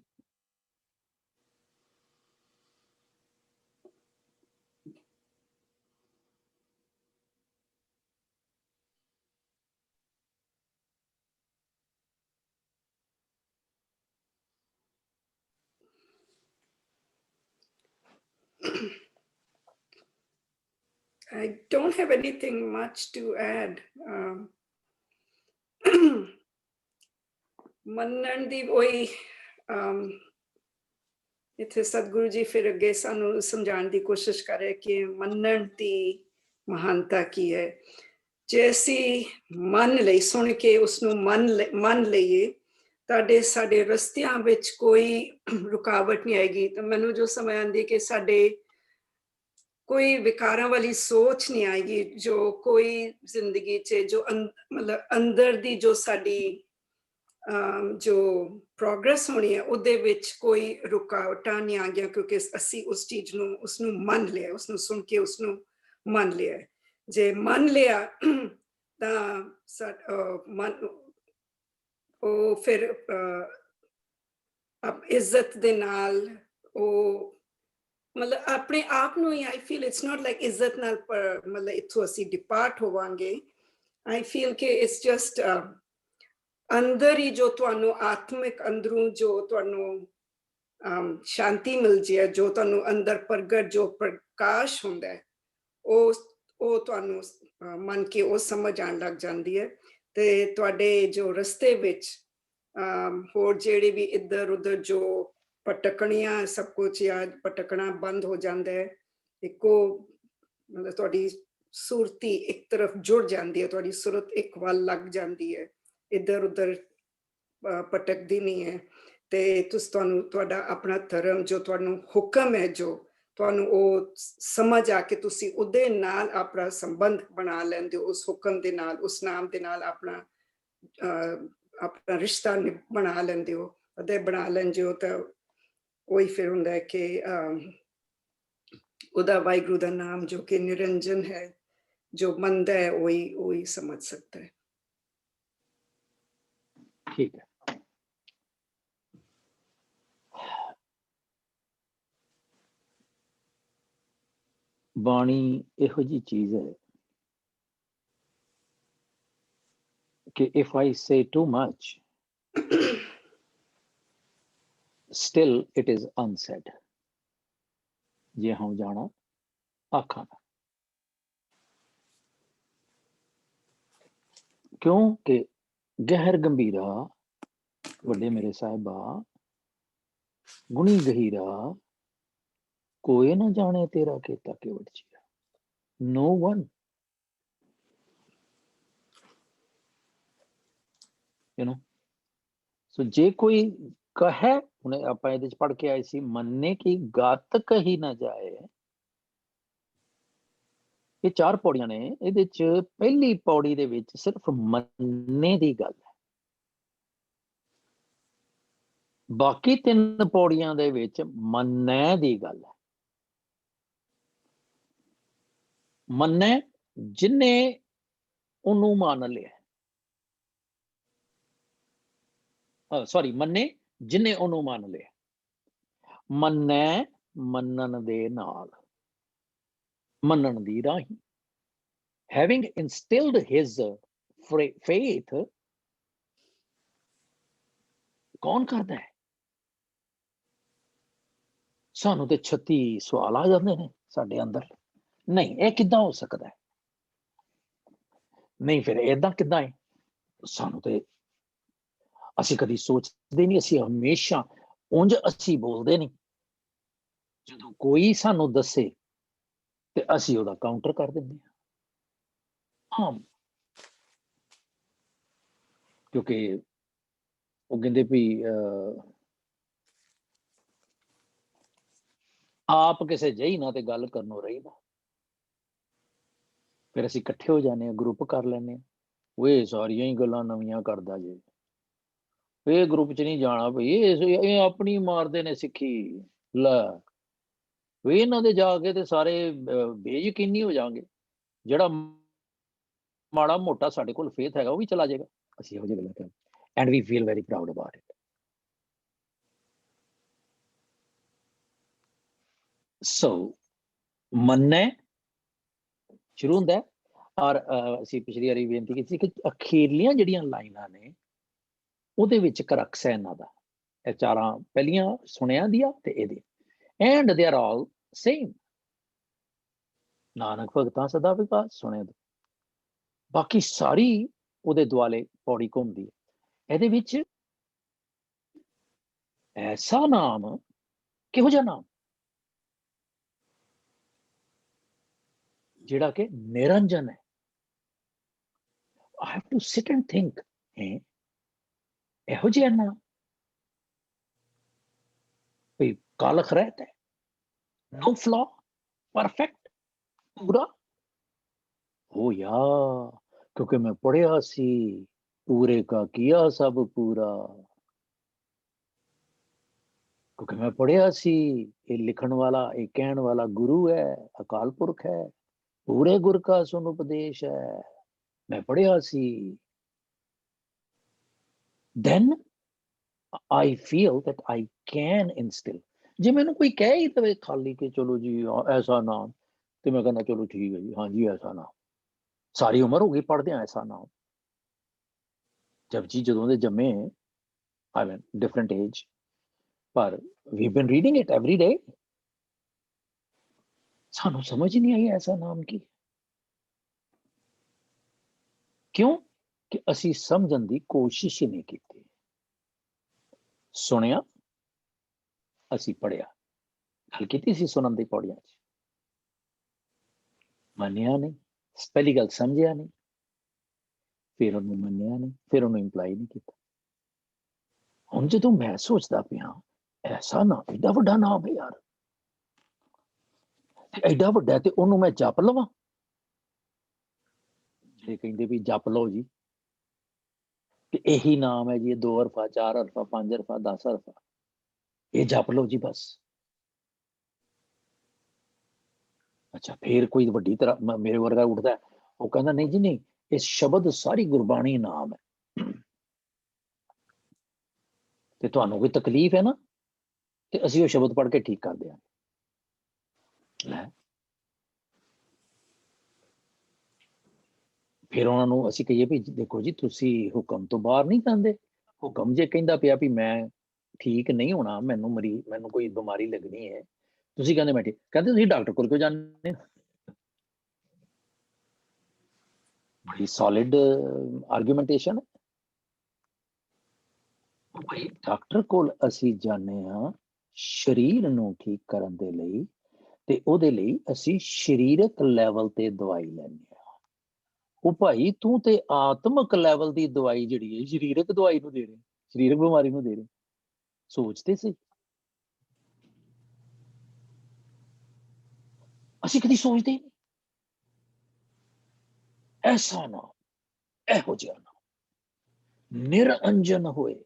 I don't have anything much to add. ਮੰਨਣ ਦੀ ਉਹੀ ਇੱਥੇ ਸਤਿਗੁਰੂ ਜੀ ਫਿਰ ਅੱਗੇ ਸਾਨੂੰ ਸਮਝਾਉਣ ਦੀ ਕੋਸ਼ਿਸ਼ ਕਰੇ ਕਿ ਮੰਨਣ ਦੀ ਮਹਾਨਤਾ ਕੀ ਹੈ। ਜੇ ਅਸੀਂ ਮੰਨ ਲਈ, ਸੁਣ ਕੇ ਉਸਨੂੰ ਮੰਨ ਲਈਏ, ਤੁਹਾਡੇ ਸਾਡੇ ਰਸਤਿਆਂ ਵਿੱਚ ਕੋਈ ਰੁਕਾਵਟ ਨਹੀਂ ਆਏਗੀ। ਤਾਂ ਮੈਨੂੰ ਜੋ ਸਮਝ ਆਉਂਦੀ ਕਿ ਸਾਡੇ ਕੋਈ ਵਿਕਾਰਾਂ ਵਾਲੀ ਸੋਚ ਨਹੀਂ ਆਏਗੀ, ਜੋ ਕੋਈ ਜ਼ਿੰਦਗੀ 'ਚ ਜੋ ਮਤਲਬ ਅੰਦਰ ਦੀ ਜੋ ਸਾਡੀ ਜੋ ਪ੍ਰੋਗਰੈਸ ਹੋਣੀ ਹੈ ਉਹਦੇ ਵਿੱਚ ਕੋਈ ਰੁਕਾਵਟਾਂ ਨਹੀਂ ਆ ਗਿਆ, ਕਿਉਂਕਿ ਅਸੀਂ ਉਸ ਚੀਜ਼ ਨੂੰ ਉਸਨੂੰ ਮੰਨ ਲਿਆ, ਉਸਨੂੰ ਸੁਣ ਕੇ ਉਸਨੂੰ ਮੰਨ ਲਿਆ। ਜੇ ਮੰਨ ਲਿਆ ਤਾਂ ਉਹ ਫਿਰ ਇੱਜ਼ਤ ਦੇ ਨਾਲ ਉਹ ਮਤਲਬ ਆਪਣੇ ਆਪ ਨੂੰ ਹੀ, I feel it's not like ਇੱਜ਼ਤ ਨਾਲ ਮਤਲਬ ਇੱਥੋਂ ਅਸੀਂ ਡਿਪਾਰਟ ਹੋਵਾਂਗੇ। ਆਈ ਫੀਲ ਕਿ ਇਟਸ ਜਸਟ ਅੰਦਰ ਹੀ ਜੋ ਤੁਹਾਨੂੰ ਆਤਮਿਕ ਅੰਦਰੋਂ ਜੋ ਤੁਹਾਨੂੰ ਸ਼ਾਂਤੀ ਮਿਲ ਜੇ, ਜੋ ਤੁਹਾਨੂੰ ਅੰਦਰ ਪ੍ਰਗਟ ਜੋ ਪ੍ਰਕਾਸ਼ ਹੁੰਦਾ ਹੈ, ਉਹ ਤੁਹਾਨੂੰ ਮੰਨ ਕੇ ਉਹ ਸਮਝ ਆਉਣ ਲੱਗ ਜਾਂਦੀ ਹੈ। ਤੇ ਤੁਹਾਡੇ ਜੋ ਰਸਤੇ ਵਿੱਚ ਹੋਰ ਜਿਹੜੇ ਵੀ ਇੱਧਰ ਉੱਧਰ ਜੋ ਭਟਕਣੀਆਂ ਸਭ ਕੁਝ ਜਾਂ ਭਟਕਣਾ ਬੰਦ ਹੋ ਜਾਂਦਾ ਹੈ। ਇੱਕੋ ਮਤਲਬ ਤੁਹਾਡੀ ਸੁਰਤੀ ਇੱਕ ਤਰਫ ਜੁੜ ਜਾਂਦੀ ਹੈ, ਤੁਹਾਡੀ ਸੁਰਤ ਇੱਕ ਵੱਲ ਲੱਗ ਜਾਂਦੀ ਹੈ, ਇੱਧਰ ਉੱਧਰ ਭਟਕਦੀ ਨਹੀਂ ਹੈ। ਤੇ ਤੁਹਾਨੂੰ ਤੁਹਾਡਾ ਆਪਣਾ ਧਰਮ ਜੋ ਤੁਹਾਨੂੰ ਹੁਕਮ ਹੈ, ਜੋ ਤੁਹਾਨੂੰ ਉਹ ਸਮਝ ਆ ਕੇ ਤੁਸੀਂ ਉਹਦੇ ਨਾਲ ਆਪਣਾ ਸੰਬੰਧ ਬਣਾ ਲੈਂਦੇ ਹੋ, ਉਸ ਹੁਕਮ ਦੇ ਨਾਲ, ਉਸ ਨਾਮ ਦੇ ਨਾਲ ਆਪਣਾ ਰਿਸ਼ਤਾ ਬਣਾ ਲੈਂਦੇ ਹੋ। ਅਤੇ ਬਣਾ ਲੈਂਦੇ ਹੋ ਤਾਂ ਉਹੀ ਫਿਰ ਹੁੰਦਾ ਹੈ ਕਿ ਉਹਦਾ ਵਾਹਿਗੁਰੂ ਦਾ ਨਾਮ ਜੋ ਕਿ ਨਿਰੰਜਨ ਹੈ, ਜੋ ਮੰਨਦਾ ਹੈ ਉਹੀ ਸਮਝ ਸਕਦਾ ਹੈ। ठीक है। बाणी इहो जी चीज है कि if I say too much, still it is unsaid। जे हम जाना आखा ना, क्योंकि गहर गंभीरा वड्डे मेरे साहिबा गुणी गहीरा कोई ना जाने तेरा केता केवट चिया। No one, you know. So जे कोई कहे, उन्हें ਆਪਾਂ ਇਹਦੇ ਚ ਪੜ ਕੇ ਆਏ ਸੀ, ਮੰਨੇ की गत कही ना जाए। ਇਹ ਚਾਰ ਪੌੜੀਆਂ ਨੇ, ਇਹਦੇ ਚ ਪਹਿਲੀ ਪੌੜੀ ਦੇ ਵਿੱਚ ਸਿਰਫ ਮੰਨੇ ਦੀ ਗੱਲ ਹੈ। ਬਾਕੀ ਤਿੰਨ ਪੌੜੀਆਂ ਦੇ ਵਿੱਚ ਮੰਨੈ ਦੀ ਗੱਲ ਹੈ। ਮੰਨੈ ਜਿਨੇ ਉਹਨੂੰ ਮੰਨ ਲਿਆ, ਸੌਰੀ ਮੰਨੇ ਜਿਨੇ ਉਹਨੂੰ ਮੰਨ ਲਿਆ। ਮੰਨੈ ਮੰਨਣ ਦੇ ਨਾਲ, ਮੰਨਣ ਦੀ ਰਾਹੀਂ। Having instilled his faith, कौन करता है? सानू ते 36 सवाल आ जाते हैं साडे अंदर, नहीं ये किद्दां हो सकता है, नहीं फिर इदां किद्दां है। सानू ते असी कदी सोचते नहीं, असी हमेशा उंज असी बोलते नहीं। जदों कोई सानू दसे ते असी ओदा काउंटर कर दिंदे हां। हाँ, क्योंकि वो कहते भी आप किसी जही ना ते गल करनों रही ना। फिर असी इकट्ठे हो जाने, ग्रुप कर लेने, वे सारिया ही गल्लां नवीं करदा जे, ये ग्रुप च नहीं जाना भाई, ये अपनी मारदे ने सिक्खी। ला ਵੀ ਇਹਨਾਂ ਦੇ ਜਾ ਕੇ ਤੇ ਸਾਰੇ ਬੇਯਕੀਨੀ ਹੋ ਜਾਣਗੇ। ਜਿਹੜਾ ਮਾੜਾ ਮੋਟਾ ਸਾਡੇ ਕੋਲ ਫੇਥ ਹੈਗਾ ਉਹ ਵੀ ਚਲਾ ਜਾਏਗਾ। ਅਸੀਂ ਇਹੋ ਜਿਹੀ ਗੱਲਾਂ ਕਰਦੇ and we feel very proud about it. So ਮੰਨਣਾ ਸ਼ੁਰੂ ਹੁੰਦਾ ਹੈ। ਔਰ ਅਸੀਂ ਪਿਛਲੀ ਵਾਰੀ ਬੇਨਤੀ ਕੀਤੀ ਸੀ ਕਿ ਅਖੀਰਲੀਆਂ ਜਿਹੜੀਆਂ ਲਾਈਨਾਂ ਨੇ ਉਹਦੇ ਵਿੱਚ ਕਰਕਸ ਹੈ ਇਹਨਾਂ ਦਾ। ਇਹ ਚਾਰਾਂ ਪਹਿਲੀਆਂ ਸੁਣਿਆਂ ਦੀਆਂ ਤੇ ਇਹਦੀ and they are all same. Nanak ਭਗਤਾਂ ਸਦਾ ਵਿਕਾਸ ਸੁਣਿਆ ਦੇ, ਬਾਕੀ ਸਾਰੀ ਉਹਦੇ ਦੁਆਲੇ ਪੌੜੀ ਘੁੰਮਦੀ ਹੈ। ਇਹਦੇ ਵਿੱਚ ਐਸਾ ਨਾਮ, ਕਿਹੋ ਜਿਹਾ ਨਾਮ ਜਿਹੜਾ ਕਿ ਨਿਰੰਜਨ ਹੈ। I have to sit and think, ਇਹੋ ਜਿਹਾ ਨਾਮ ਕੋਈ ਕਾਲਖ ਰਹਿਤ ਹੈ, no flaw, perfect, ਪੂਰਾ ਹੋ ਯਾ। ਕਿਉਂਕਿ ਮੈਂ ਪੜਿਆ ਸੀ ਪੂਰੇ ਕਾ ਕੀਆ ਸਭ ਪੂਰਾ। ਕਿਉਂਕਿ ਮੈਂ ਪੜਿਆ ਸੀ ਇਹ ਲਿਖਣ ਵਾਲਾ, ਇਹ ਕਹਿਣ ਵਾਲਾ ਗੁਰੂ ਹੈ, ਅਕਾਲ ਪੁਰਖ ਹੈ, ਪੂਰੇ ਗੁਰ ਕਾ ਸੁਨ ਉਪਦੇਸ਼ ਹੈ। ਮੈਂ ਪੜਿਆ ਸੀ। then I feel that I can instill। ਜੇ ਮੈਨੂੰ ਕੋਈ ਕਹਿ ਹੀ ਤਵੇ ਖਾਲੀ ਕਿ ਚਲੋ ਜੀ ਐਸਾ ਨਾਮ, ਤੇ ਮੈਂ ਕਹਿੰਦਾ ਚਲੋ ਠੀਕ ਹੈ ਜੀ, ਹਾਂਜੀ ਐਸਾ ਨਾਮ। ਸਾਰੀ ਉਮਰ ਹੋ ਗਈ ਪੜ੍ਹਦੇ ਆ ਐਸਾ ਨਾਮ। ਜਪਜੀ ਜਦੋਂ ਦੇ ਜੰਮੇ, I mean different age, ਪਰ we've been reading it every day। ਸਾਨੂੰ ਸਮਝ ਨਹੀਂ ਆਈ ਐਸਾ ਨਾਮ ਕੀ। ਕਿਉਂ? ਕਿ ਅਸੀਂ ਸਮਝਣ ਦੀ ਕੋਸ਼ਿਸ਼ ਹੀ ਨਹੀਂ ਕੀਤੀ। ਸੁਣਿਆ, ਅਸੀਂ ਪੜਿਆ, ਗੱਲ ਕੀਤੀ ਸੀ ਸੁਣਨ ਦੀ ਪੌੜੀਆਂ 'ਚ, ਮੰਨਿਆ ਨਹੀਂ। ਪਹਿਲੀ ਗੱਲ ਸਮਝਿਆ ਨਹੀਂ, ਫਿਰ ਉਹਨੂੰ ਮੰਨਿਆ ਨਹੀਂ, ਫਿਰ ਉਹਨੂੰ ਇੰਪਲਾਈ ਨਹੀਂ ਕੀਤਾ। ਹੁਣ ਜਦੋਂ ਮੈਂ ਸੋਚਦਾ ਪਿਆ ਐਸਾ ਨਾਮ, ਏਡਾ ਵੱਡਾ ਨਾਮ ਹੈ ਯਾਰ, ਐਡਾ ਵੱਡਾ ਤੇ ਉਹਨੂੰ ਮੈਂ ਜਪ ਲਵਾਂ। ਜਿਹੜੇ ਕਹਿੰਦੇ ਵੀ ਜਪ ਲਓ ਜੀ, ਕਿ ਇਹੀ ਨਾਮ ਹੈ ਜੀ, 2 ਹਰਫਾ 4 ਹਰਫਾ 5 ਹਰਫਾ 10 ਹਰਫਾ, ਇਹ ਜਪ ਲਓ ਜੀ ਬਸ। ਅੱਛਾ, ਫੇਰ ਕੋਈ ਵੱਡੀ ਤਰ੍ਹਾਂ ਮੇਰੇ ਵਰਗਾ ਉੱਠਦਾ, ਉਹ ਕਹਿੰਦਾ ਨਹੀਂ ਜੀ ਨਹੀਂ, ਇਹ ਸ਼ਬਦ ਸਾਰੀ ਗੁਰਬਾਣੀ ਨਾਮ ਹੈ। ਤੇ ਤੁਹਾਨੂੰ ਕੋਈ ਤਕਲੀਫ ਹੈ ਨਾ, ਤੇ ਅਸੀਂ ਉਹ ਸ਼ਬਦ ਪੜ੍ਹ ਕੇ ਠੀਕ ਕਰਦੇ ਹਾਂ। ਫਿਰ ਉਹਨਾਂ ਨੂੰ ਅਸੀਂ ਕਹੀਏ ਵੀ ਦੇਖੋ ਜੀ ਤੁਸੀਂ ਹੁਕਮ ਤੋਂ ਬਾਹਰ ਨਹੀਂ ਜਾਂਦੇ। ਹੁਕਮ ਜੇ ਕਹਿੰਦਾ ਪਿਆ ਵੀ ਮੈਂ ਠੀਕ ਨਹੀਂ ਹੋਣਾ, ਮੈਨੂੰ ਕੋਈ ਬਿਮਾਰੀ ਲੱਗਣੀ ਹੈ, ਤੁਸੀਂ ਕਹਿੰਦੇ ਮੈਂ ਠੀਕ, ਕਹਿੰਦੇ ਤੁਸੀਂ ਡਾਕਟਰ ਕੋਲ ਕਿਉਂ ਜਾਂਦੇ? ਬੜੀ ਸੋਲਿਡ ਆਰਗੂਮੈਂਟੇਸ਼ਨ। ਭਾਈ ਡਾਕਟਰ ਕੋਲ ਅਸੀਂ ਜਾਂਦੇ ਹਾਂ ਸਰੀਰ ਨੂੰ ਠੀਕ ਕਰਨ ਦੇ ਲਈ, ਤੇ ਉਹਦੇ ਲਈ ਅਸੀਂ ਸਰੀਰਕ ਲੈਵਲ ਤੇ ਦਵਾਈ ਲੈਂਦੇ ਹਾਂ। ਉਹ ਭਾਈ ਤੂੰ ਤੇ ਆਤਮਿਕ ਲੈਵਲ ਦੀ ਦਵਾਈ ਜਿਹੜੀ ਹੈ ਸਰੀਰਕ ਦਵਾਈ ਨੂੰ ਦੇ ਰਹੇ, ਸਰੀਰਕ ਬਿਮਾਰੀ ਨੂੰ ਦੇ ਰਹੇ। ਸੋਚਦੇ ਸੀ ਅਸੀਂ ਕਦੀ ਸੋਚਦੇ ਨਹੀਂ। ਐਸਾ ਨਾਮ, ਇਹੋ ਜਿਹਾ ਨਾਮ ਨਿਰੰਜਨ ਹੋਏ,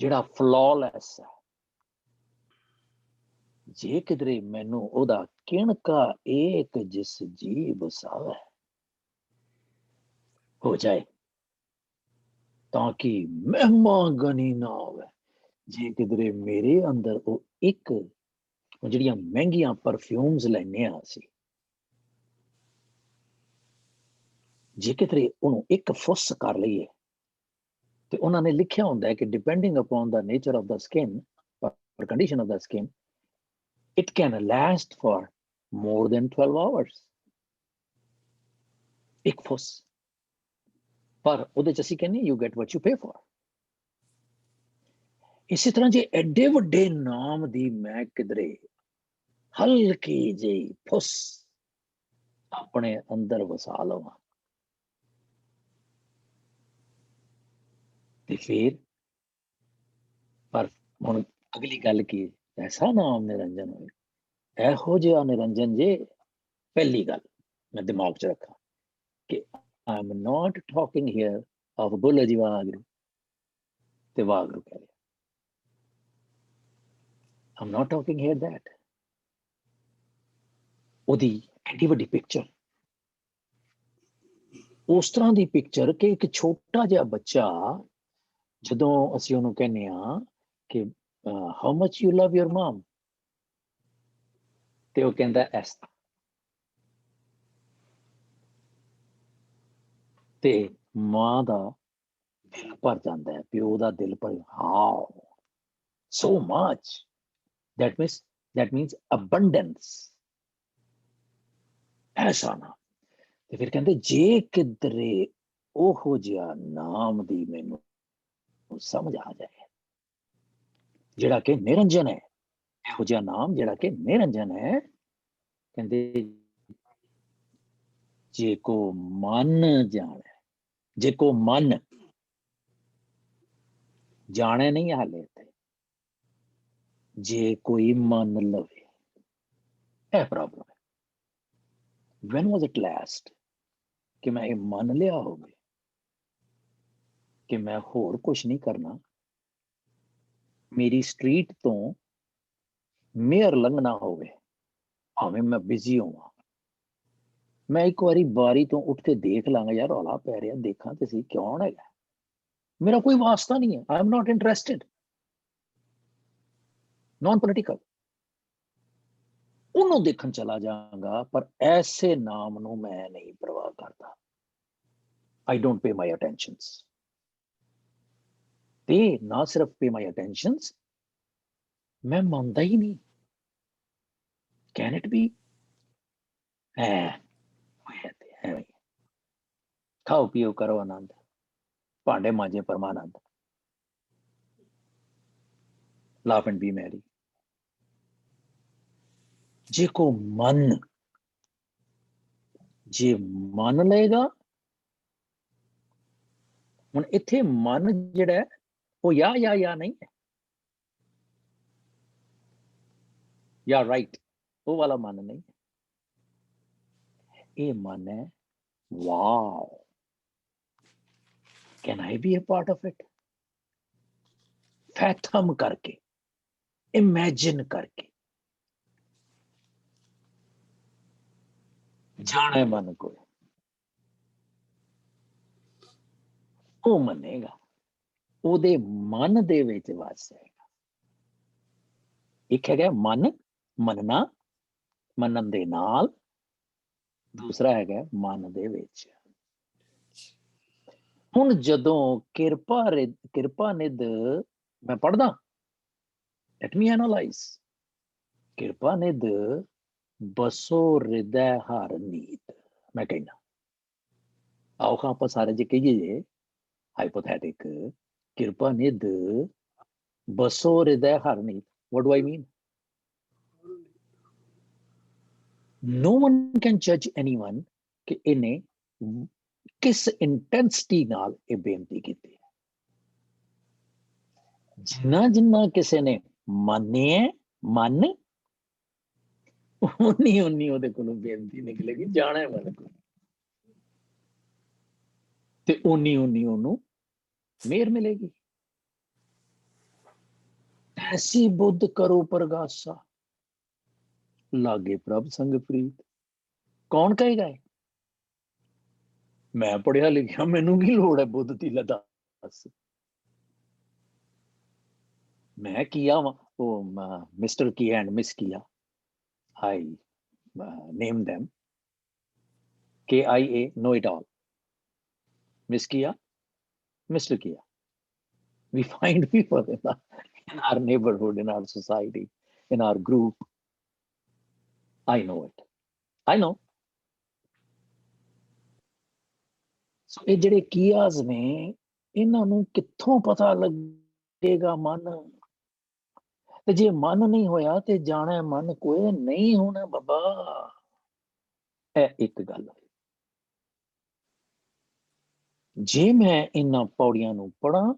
ਜਿਹੜਾ ਫਲॉलेस ਹੈ। ਜੇ ਕਿਧਰੇ ਮੈਨੂੰ ਉਹਦਾ ਕਿਣਕਾ ਏਕ ਜਿਸ ਜੀ ਬਸਾਵੇ ਹੋ ਜਾਏ, ਤਾਂ ਕਿ ਮਹਿਮਾ ਗਣੀ ਨਾ ਹੋਵੇ। ਜੇ ਕਿਧਰੇ ਮੇਰੇ ਅੰਦਰ ਉਹ ਇੱਕ, ਜਿਹੜੀਆਂ ਮਹਿੰਗੀਆਂ ਪਰਫਿਊਮਸ ਲੈਂਦੇ ਹਾਂ ਅਸੀਂ, ਜੇ ਕਿਧਰੇ ਉਹਨੂੰ ਇੱਕ ਫੁੱਸ ਕਰ ਲਈਏ, ਤੇ ਉਹਨਾਂ ਨੇ ਲਿਖਿਆ ਹੁੰਦਾ ਹੈ ਕਿ depending upon the nature of the skin or condition of the skin, it can last for more than 12 hours। ਇੱਕ ਫੁੱਸ, ਪਰ ਉਹਦੇ ਚ ਅਸੀਂ ਕਹਿੰਦੇ you get what you pay for। ਇਸੇ ਤਰ੍ਹਾਂ ਜੇ ਐਡੇ ਵੱਡੇ ਨਾਮ ਦੀ ਮੈਂ ਕਿਧਰੇ ਹਲਕੀ ਜਿਹੀ ਫੁੱਸ ਆਪਣੇ ਅੰਦਰ ਵਸਾ ਲਵਾਂ, ਤੇ ਫਿਰ ਪਰ ਹੁਣ ਅਗਲੀ ਗੱਲ ਕੀ, ਐਸਾ ਨਾਮ ਨਿਰੰਜਨ ਹੋਏ, ਇਹੋ ਜਿਹਾ ਨਿਰੰਜਨ ਜੇ। ਪਹਿਲੀ ਗੱਲ ਮੈਂ ਦਿਮਾਗ 'ਚ ਰੱਖਾਂ ਕਿ I am not talking here of ਬੋਲੋ ਜੀ ਵਾਹਿਗੁਰੂ ਤੇ ਵਾਹਿਗੁਰੂ ਕਹਿ ਰਿਹਾ। I'm not talking here that ਉਹਦੀ ਐਡੀ ਵੱਡੀ ਪਿਕਚਰ, ਉਸ ਤਰ੍ਹਾਂ ਦੀ ਪਿਕਚਰ ਕਿ ਇੱਕ ਛੋਟਾ ਜਿਹਾ ਬੱਚਾ, ਜਦੋਂ ਅਸੀਂ ਉਹਨੂੰ ਕਹਿੰਦੇ ਆ ਕਿ how much you love your mom, ਤੇ ਉਹ ਕਹਿੰਦਾ ਐਸ, ਤੇ ਮਾਂ ਦਾ ਦਿਲ ਭਰ ਜਾਂਦਾ ਹੈ, ਪਿਓ ਦਾ ਦਿਲ ਭਰ, how so much, that means abundance, ਐਸਾ ਨਾ। ਤੇ ਫਿਰ ਕਹਿੰਦੇ ਜੇ ਕਿਧਰੇ ਉਹੋ ਜਿਹਾ ਨਾਮ ਦੀ ਮੈਨੂੰ ਸਮਝ ਆ ਜਾਏ ਜਿਹੜਾ ਕਿ ਨਿਰੰਜਨ ਹੈ, ਇਹੋ ਜਿਹਾ ਨਾਮ ਜਿਹੜਾ ਕਿ ਨਿਰੰਜਨ ਹੈ, ਕਹਿੰਦੇ ਜੇ ਕੋ ਮਨ ਜਾਣੇ, ਜੇ ਕੋ ਮਨ ਜਾਣੇ ਨਹੀਂ ਹਾਲੇ ਤੇ, ਜੇ ਕੋਈ ਮੰਨ ਲਵੇ, ਇਹ ਪ੍ਰੋਬਲਮ ਹੈ। when was it last ਕਿ ਮੈਂ ਇਹ ਮੰਨ ਲਿਆ ਹੋਵੇ ਕਿ ਮੈਂ ਹੋਰ ਕੁਛ ਨਹੀਂ ਕਰਨਾ, ਮੇਰੀ ਸਟਰੀਟ ਤੋਂ ਮੇਅਰ ਲੰਘਣਾ ਹੋਵੇ, ਭਾਵੇਂ ਮੈਂ ਬਿਜ਼ੀ ਹੋਵਾਂ, ਮੈਂ ਇੱਕ ਵਾਰੀ ਬਾਰੀ ਤੋਂ ਉੱਠ ਕੇ ਦੇਖ ਲਾਂਗਾ, ਯਾਰ ਰੌਲਾ ਪੈ ਰਿਹਾ, ਦੇਖਾਂ ਤੇ ਸਹੀ ਕੌਣ ਹੈਗਾ, ਮੇਰਾ ਕੋਈ ਵਾਸਤਾ ਨਹੀਂ ਹੈ, ਆਈ ਐਮ ਨॉट ਇੰਟਰਸਟਿਡ, ਨॉन ਪੋਲੀਟੀਕਲ, ਉਹਨੂੰ ਦੇਖਣ ਚਲਾ ਜਾਵਾਂਗਾ, ਪਰ ਐਸੇ ਨਾਮ ਨੂੰ ਮੈਂ ਨਹੀਂ ਪਰਵਾਹ ਕਰਦਾ, I don't pay my attentions, ਤੇ ਨਾ ਸਿਰਫ pay my attentions, ਮੈਂ ਮੰਨਦਾ ਹੀ ਨਹੀਂ, can it be? ਖਾਓ ਪੀਓ ਕਰੋ ਆਨੰਦ, ਭਾਂਡੇ ਮਾਂਜੇ Parmanand, laugh and be merry। ਜੇ ਕੋ ਮਨ, ਜੇ ਮੰਨ ਲਏਗਾ, ਹੁਣ ਇੱਥੇ ਮਨ ਜਿਹੜਾ ਹੈ ਉਹ ਯਾ ਨਹੀਂ ਹੈ, ਯਾ ਰਾਈਟ, ਉਹ ਵਾਲਾ ਮਨ ਨਹੀਂ ਹੈ, ਇਹ ਮਨ ਹੈ wow, can I be a part of it, fathom करके, imagine करके, जाने मन को ਉਹ ਮੰਨੇਗਾ, ਉਹਦੇ ਮਨ ਦੇ ਵਿੱਚ ਵਸ ਜਾਏਗਾ। ਇੱਕ ਹੈਗਾ ਮਨ, ਮੰਨਣਾ, ਮੰਨਣ ਦੇ ਨਾਲ, ਦੂਸਰਾ ਹੈਗਾ ਮਨ ਦੇ ਵਿੱਚ। ਹੁਣ ਜਦੋਂ ਕਿਰਪਾ ਨਿਧ ਮੈਂ ਪੜ੍ਹਦਾ, ਲੈਟ ਮੀ ਐਨਾਲਾਈਜ਼, ਕਿਰਪਾ ਨਿਧ ਬਸੋ ਹਿਰਦੈ ਹਰ ਨੀਤ, ਮੈਂ ਕਹਿਣਾ, ਆਓ ਆਪਾਂ ਸਾਰੇ ਜੇ ਕਹੀਏ ਹਾਈਪੋਥੈਟਿਕ, ਕਿਰਪਾ ਨਿਧ ਬਸੋ ਹਿਰਦੈ ਹਰ ਨੀਤ, what do I mean? No one can judge anyone ਕਿ ਇਹਨੇ ਕਿਸ ਇੰਟੈਂਸਿਟੀ ਨਾਲ ਇਹ ਬੇਨਤੀ ਕੀਤੀ ਹੈ। ਜਿੰਨਾ ਕਿਸੇ ਨੇ ਮੰਨਿਆ, ਮਨ ਉਨੀ ਉਹਦੇ ਕੋਲੋਂ ਬੇਨਤੀ ਨਿਕਲੇਗੀ, ਜਾਣਾ ਮਨ ਕੋਲ, ਤੇ ਉਨੀ ਉਹਨੂੰ ਮਿਹਰ ਮਿਲੇਗੀ। ਐਸੀ ਬੁੱਧ ਕਰੋ ਪ੍ਰਗਾਸਾ, ਲਾਗੇ ਪ੍ਰਭ ਸੰਗ ਪ੍ਰੀਤ। ਕੌਣ ਕਹੇਗਾ ਮੈਂ ਪੜ੍ਹਿਆ ਲਿਖਿਆ, ਮੈਨੂੰ ਕੀ ਲੋੜ ਹੈ ਬੁੱਧ ਦੀ, ਦੱਸ ਮੈਂ ਕੀਆ ਵਾ, ਉਹ ਮਿਸਟਰ ਕੀਆ ਐਂਡ ਮਿਸ ਕੀਆ, I name them, KIA, know it all, Miss Kia, Mr. Kia. We find people in our neighborhood, in our society, in our group. I know it. I know. So ਇਹ ਜਿਹੜੇ ਕੀਆਜ਼ ਨੇ, ਇਹਨਾਂ ਨੂੰ ਕਿੱਥੋਂ ਪਤਾ ਲੱਗੇਗਾ ਮਨ, ਤੇ ਜੇ ਮਨ ਨਹੀਂ ਹੋਇਆ ਤੇ ਜਾਣਾ ਮਨ ਕੋਈ ਨਹੀਂ ਹੋਣਾ ਬਾਬਾ। ਇਹ ਇੱਕ ਗੱਲ ਹੈ। ਜੇ ਮੈਂ ਇਹਨਾਂ ਪੌੜੀਆਂ ਨੂੰ ਪੜਾਂ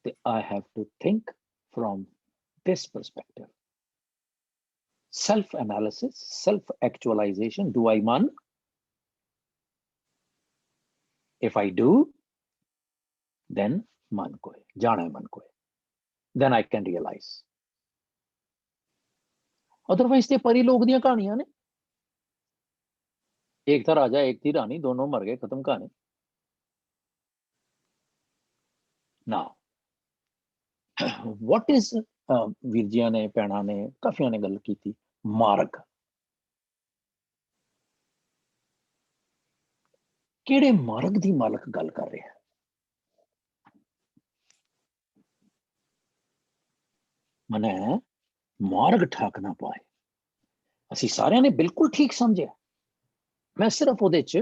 ਤੇ I have to think from this perspective. Self-analysis, self-actualization. Do I man? If I do, then man ko hai, jana hai man ko hai. Then I can realize otherwise ते परी लोग दियां कहानियां ने, एक था राजा एक थी रानी, दोनों मर गए, खत्म कहानी। ना व्हाट इज, वीर जिया ने भैणा ने काफिया ने गल की थी मार्ग, केड़े मार्ग दी मालक गल कर रहे हैं? मने मार्ग ठाक ना पाए, असी सारे ने बिल्कुल ठीक समझे। मैं सिर्फ उहदे च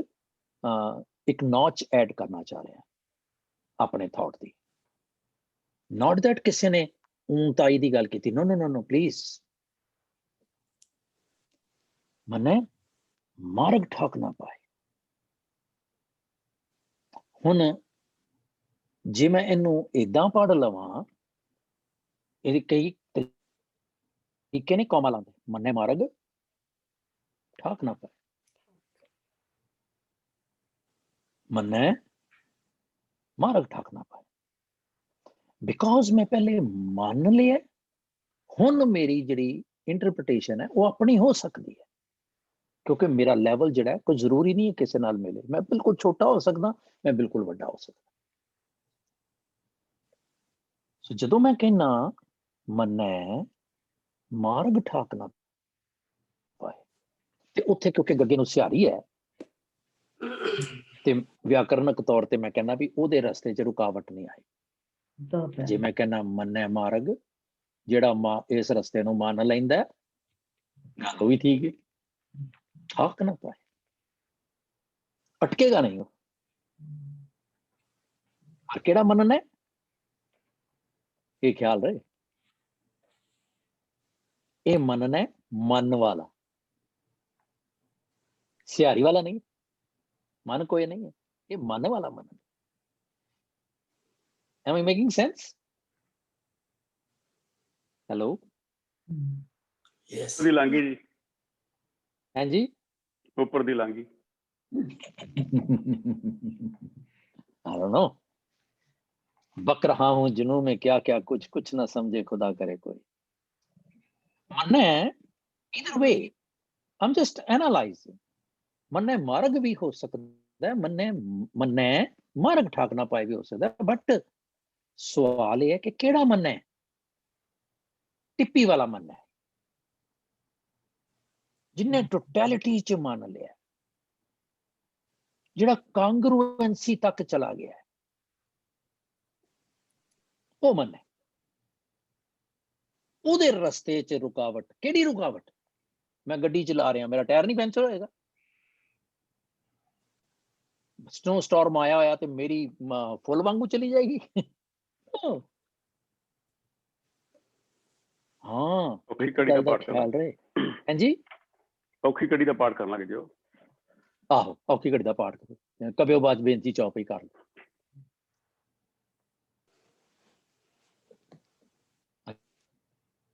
एक नॉच ऐड करना चाह रहा अपने थॉट दी, नॉट दैट किसी ने ऊंताई दी गल की, no no no no please. मने मार्ग ठाक ना पाए। हुण जे मैं इनू इदां पढ़ लवां, ये कई तरीके ने कौमा लाते, मन्ने मार्ग ठाक ना पाए, मन्ने मार्ग ठाक ना पाए। बिकॉज मैं पहले मान लिया, हुण मेरी जिहड़ी इंटरप्रिटेशन है वो अपनी हो सकती है, क्योंकि मेरा लैवल जिहड़ा है कोई जरूरी नहीं है किसी नाल मिले। मैं बिल्कुल छोटा हो सकदा, मैं बिल्कुल वड्डा हो सकदा। सो जदों मैं कहना मन्ने मार्ग ठाक ना पाए, ते उत्थे क्योंकि गग्गे नूं सिहारी है, ते व्याकरणक तौर ते मैं कहना भी ओहदे रस्ते च रुकावट नहीं आई। जे मैं कहना मन्ने मार्ग, जिहड़ा इस रस्ते नूं मान लैंदा है, गल भी ठीक है, ठाक ना पाए, अटकेगा नहीं वो। और केड़ा मनना है, ये ख्याल रहे, ये मनना है मन वाला, सिहारी वाला नहीं, मन कोई नहीं है, ये मन वाला मन। Am I making sense? Hello? Yes. दी लांगी जी, हाँ जी। ऊपर दी लांगी। I don't know. बक रहा हूं जुनून में क्या क्या, कुछ कुछ ना समझे खुदा करे कोई। मन्ने either way, I'm just analyzing. मन्ने मार्ग भी हो सकता है, मन्ने मार्ग ठाक ना पाए भी हो सकता है, बट सवाल यह है कि केड़ा मन्ने, टिप्पी वाला मन्ने जिन्हें टोटैलिटी च मान लिया, जिहड़ा कांग्रुएंसी तक चला गया है, वो मन्ने। उहदे रस्ते च रुकावट, केड़ी रुकावट? मैं गड्डी चला रहा, मेरा टायर नहीं पंचर होएगा? स्नो स्टॉर्म आया होया तो मेरी फुल वांगू चली जाएगी? हाँ, औखी कड़ी दा पाठ ख्याल करना, रहे। हाँ जी, औखी कड़ी दा पाठ करन लग जाओ। आहो औखी घड़ी दा पाठ करो, कबियो बाज बेनती चौपई कर लो।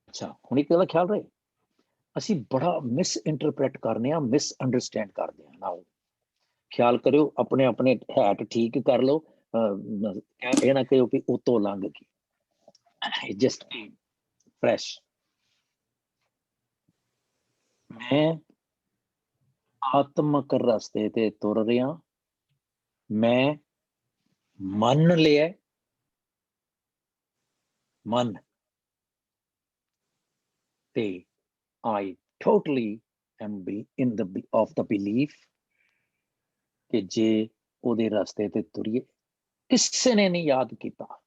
अच्छा हुण एक गल ख्याल रहे, ਅਸੀਂ बड़ा मिस इंटरप्रेट करने, मिस अंडरस्टैंड करते हैं ना। ख्याल करो, अपने अपने हैट ठीक कर लो, ये ना कहो कि उतो लंघ गई, जस्ट फ्रेश। मैं आत्मक रस्ते ते तुर रहा, मैं मन लिया, मन ते I totally am in the of the belief कि जे ओदे रास्ते ते तुरिए, किसी ने नहीं याद किया।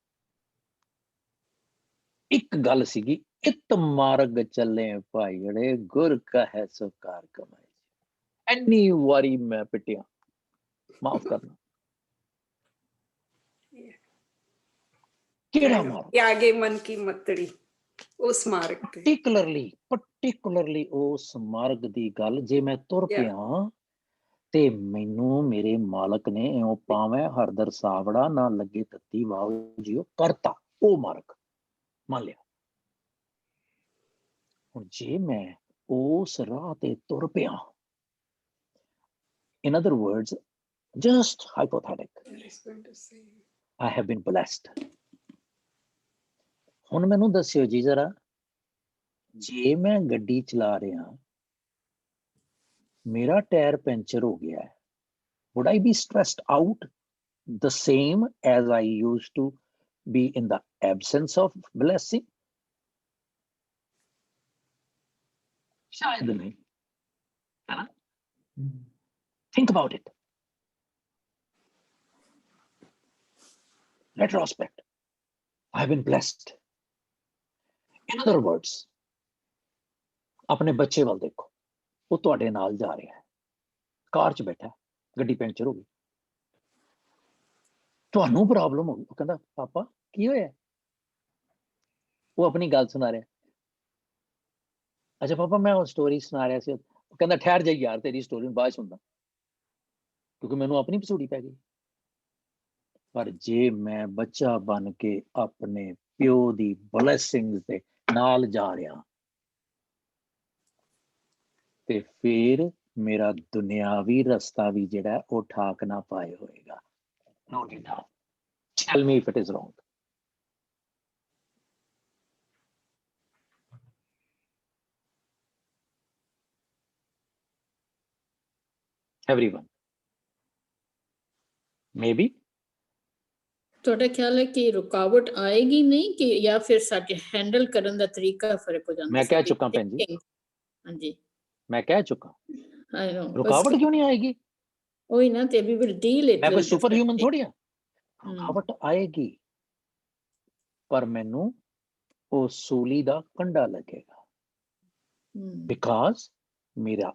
एक गल सीगी, इत मार्ग चले भाईड़े, गुर का है सुकार कमाई। एनी वारी मैं पिटिया, माफ करना, केड़ा मार्ग? आगे मन की मतड़ी उस मार्ग पे, particularly उस मार्ग दी गल जे मैं तुर पिया ते मैनू मेरे मालक ने इं पावे हरदर सावड़ा ना लगे तत्ती वाह जियो करता, ओ मार्ग मान लिया। हुण जे मैं उस राह ते तुर पिया, in other words, just hypothetical, I have been blessed। हुण मैनू दस्सियो जी जरा, जे मैं गड्डी चला रहा, मेरा टायर पंचर हो गया है, would I be stressed out the same as I used to be in the absence of blessing? शायद नहीं, है ना? Think about it. Retrospect. I've been blessed. In other words, अपने बच्चे वाल देखो, वो ਤੁਹਾਡੇ ਨਾਲ ਜਾ ਰਿਹਾ ਹੈ, ਕਾਰ 'ਚ ਬੈਠਾ, ਗੱਡੀ ਪੈਂਚਰ ਹੋ ਗਈ, ਤੁਹਾਨੂੰ ਪ੍ਰੋਬਲਮ ਹੋ ਗਈ, ਉਹ ਕਹਿੰਦਾ ਪਾਪਾ ਕੀ ਹੋਇਆ? ਉਹ ਆਪਣੀ ਗੱਲ ਸੁਣਾ ਰਿਹਾ, ਅੱਛਾ ਪਾਪਾ ਮੈਂ ਉਹ ਸਟੋਰੀ ਸੁਣਾ ਰਿਹਾ ਸੀ, ਉਹ ਕਹਿੰਦਾ ਠਹਿਰ ਜਾ ਯਾਰ, ਤੇਰੀ ਸਟੋਰੀ ਨੂੰ ਬਾਅਦ 'ਚ ਸੁਣਦਾ, ਕਿਉਂਕਿ ਮੈਨੂੰ ਆਪਣੀ ਪਸੂੜੀ ਪੈ ਗਈ। ਪਰ ਜੇ ਮੈਂ ਬੱਚਾ ਬਣ ਕੇ ਆਪਣੇ ਪਿਓ ਦੀ ਬਲੇਸਿੰਗਸ ਦੇ ਨਾਲ ਜਾ ਰਿਹਾ, ਤੇ ਫਿਰ ਮੇਰਾ ਦੁਨਿਆਵੀ ਰਸਤਾ ਵੀ ਜਿਹੜਾ ਉਹ ਠਾਕ ਨਾ ਪਾਏ ਹੋਏਗਾ। Note it down. Tell me if it is wrong. Everyone. Maybe. ਤੁਹਾਡਾ ਖਿਆਲ ਹੈ ਕਿ ਰੁਕਾਵਟ ਆਏਗੀ ਨਹੀਂ ਕਿ ਜਾਂ ਫਿਰ ਸਾਡੇ ਹੈਂਡਲ ਕਰਨ ਦਾ ਤਰੀਕਾ ਫਰਕ ਹੋ ਜਾਂਦਾ? ਮੈਂ ਕਹਿ ਚੁੱਕਾ ਭੈਣ ਜੀ, ਹਾਂਜੀ ਮੈਂ ਕਹਿ ਚੁੱਕਾ, I know, ਰੁਕਾਵਟ ਕਿਉਂ ਨਹੀਂ ਆਏਗੀ? ਉਹੀ ਨਾ, ਤੇ we will deal it ਮੈਂ ਕੋਈ little ਸੁਪਰ ਹਿਊਮਨ differently. ਥੋੜੀ ਆ। ਰੁਕਾਵਟ ਆਏਗੀ, ਪਰ ਮੈਨੂੰ ਉਹ ਸੂਲੀ ਦਾ ਕੰਡਾ ਲੱਗੇਗਾ, ਬਿਕਾਜ਼ ਮੇਰਾ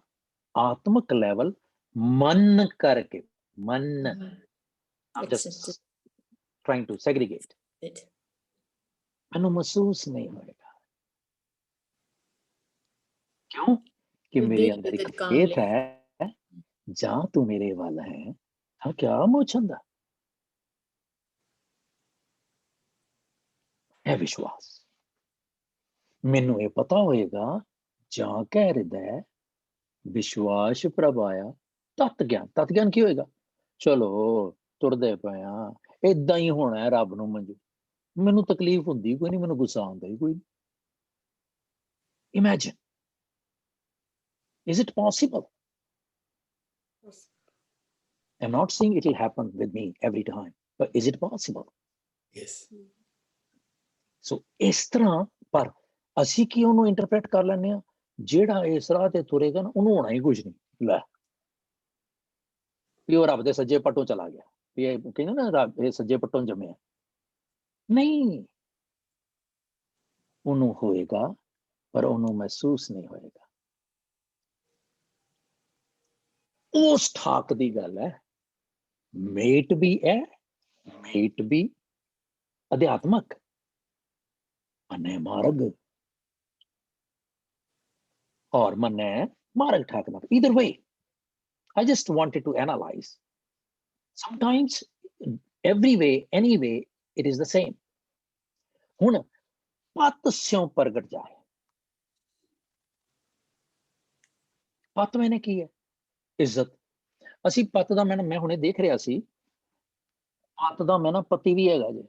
ਆਤਮਿਕ ਲੈਵਲ ਮਨ ਕਰਕੇ, ਮਨ, I'm just trying to segregate, ਮੈਨੂੰ ਮਹਿਸੂਸ ਨਹੀਂ ਹੋਏਗਾ। ਕਿਉਂ? ਕਿ You ਮੇਰੇ deal ਅੰਦਰ with ਇੱਕ it calmly. ਫੇਥ ਹੈ, ਜਾਂ ਤੂੰ ਮੇਰੇ ਵੱਲ ਹੈ ਤਾਂ ਕਿਆ ਮੋਚੰਦਾ ਹੈ ਵਿਸ਼ਵਾਸ। ਮੈਨੂੰ ਇਹ ਪਤਾ ਹੋਏਗਾ, ਜਾਂ ਕਹਿ ਹਿਰਦੈ ਵਿਸ਼ਵਾਸ ਪ੍ਰਭ ਆਇਆ, ਤਤ ਗਿਆਨ ਕੀ ਹੋਏਗਾ? ਚਲੋ ਤੁਰਦੇ ਪਏ ਆ, ਏਦਾਂ ਹੀ ਹੋਣਾ ਹੈ, ਰੱਬ ਨੂੰ ਮਨਜ਼ੂਰ, ਮੈਨੂੰ ਤਕਲੀਫ ਹੁੰਦੀ ਕੋਈ ਨਹੀਂ, ਮੈਨੂੰ ਗੁੱਸਾ ਆਉਂਦਾ ਹੀ ਕੋਈ ਨਹੀਂ। Imagine, is it possible? I'm not saying it will happen with me every time, but is it possible? Yes. So ਇਸ ਤਰ੍ਹਾਂ, ਪਰ ਅਸੀਂ ਕੀ ਉਹਨੂੰ ਇੰਟਰਪ੍ਰੇਟ ਕਰ ਲੈਂਦੇ ਹਾਂ, ਜਿਹੜਾ ਇਸ ਰਾਹ ਤੇ ਤੁਰੇਗਾ ਨਾ ਉਹਨੂੰ ਹੋਣਾ ਹੀ ਕੁਝ ਨਹੀਂ, ਲੈ ਵੀ ਉਹ ਰੱਬ ਦੇ ਸੱਜੇ ਪੱਟੋਂ ਚਲਾ ਗਿਆ, ਵੀ ਇਹ ਕਹਿੰਦੇ ਨਾ ਰੱਬ ਇਹ ਸੱਜੇ ਪੱਟੋਂ ਜੰਮਿਆ, ਨਹੀਂ, ਉਹਨੂੰ ਹੋਏਗਾ ਪਰ ਉਹਨੂੰ ਮਹਿਸੂਸ ਨਹੀਂ ਹੋਏਗਾ। ਉਸ ਠਾਕ ਦੀ ਗੱਲ ਹੈ, ਮੇਟ ਵੀ ਹੈ, ਮੇਟ ਵੀ ਅਧਿਆਤਮਕ, ਮਨੇ ਮਾਰਗ or manne marg thakna. Either way, I just wanted to analyze. Sometimes, every way, any way, it is the same. ਹੁਣ ਪਤ ਸਿਉ ਪ੍ਰਗਟ ਜਾਏ, ਪਤ ਮੈਨੇ ਕੀ ਹੈ? ਇੱਜ਼ਤ। ਅਸੀਂ ਪਤ ਦਾ ਮੈਂ ਹੁਣੇ ਦੇਖ ਰਿਹਾ ਸੀ, ਪਤ ਦਾ ਮੈਂ ਨਾ ਪਤੀ ਵੀ ਹੈਗਾ ਜੇ,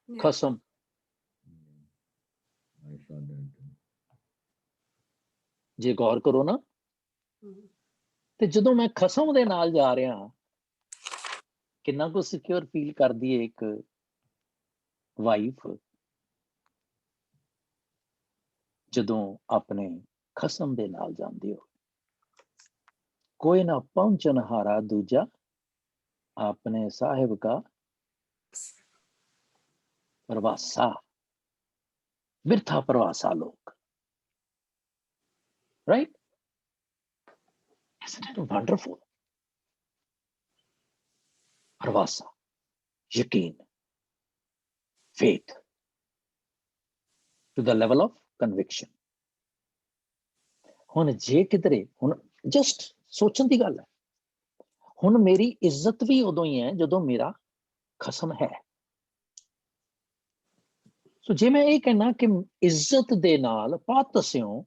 ਖਸਮ। ਜੇ ਗੌਰ ਕਰੋ ਨਾ, ਤੇ ਜਦੋਂ ਮੈਂ ਖਸਮ ਦੇ ਨਾਲ ਜਾ ਰਿਹਾ, ਕਿੰਨਾ ਕੁ ਸਿਕਿਉਰ ਫੀਲ ਕਰਦੀ ਹੈ ਇੱਕ ਵਾਈਫ ਜਦੋਂ ਆਪਣੇ ਖਸਮ ਦੇ ਨਾਲ ਜਾਂਦੀ ਹੋ। ਕੋਈ ਨਾ ਪਹੁੰਚਣ ਹਾਰਾ ਦੂਜਾ, ਆਪਣੇ ਸਾਹਿਬ ਕਾ ਪ੍ਰਵਾਸਾ, ਬਿਰਥਾ ਪ੍ਰਵਾਸਾ ਲੋਕ। Right? Isn't it wonderful? Parvasa, yaqeen, faith, to the level of conviction. ਹੁਣ ਜੇ ਕਿਧਰੇ, ਹੁਣ ਜਸਟ ਸੋਚਣ ਦੀ ਗੱਲ ਹੈ, ਹੁਣ ਮੇਰੀ ਇੱਜ਼ਤ ਵੀ ਉਦੋਂ ਹੀ ਹੈ ਜਦੋਂ ਮੇਰਾ ਖਸਮ ਹੈ। ਸੋ ਜੇ ਮੈਂ ਇਹ ਕਹਿਣਾ ਕਿ ਇੱਜ਼ਤ ਦੇ ਨਾਲ ਪਤ ਸਿਉ,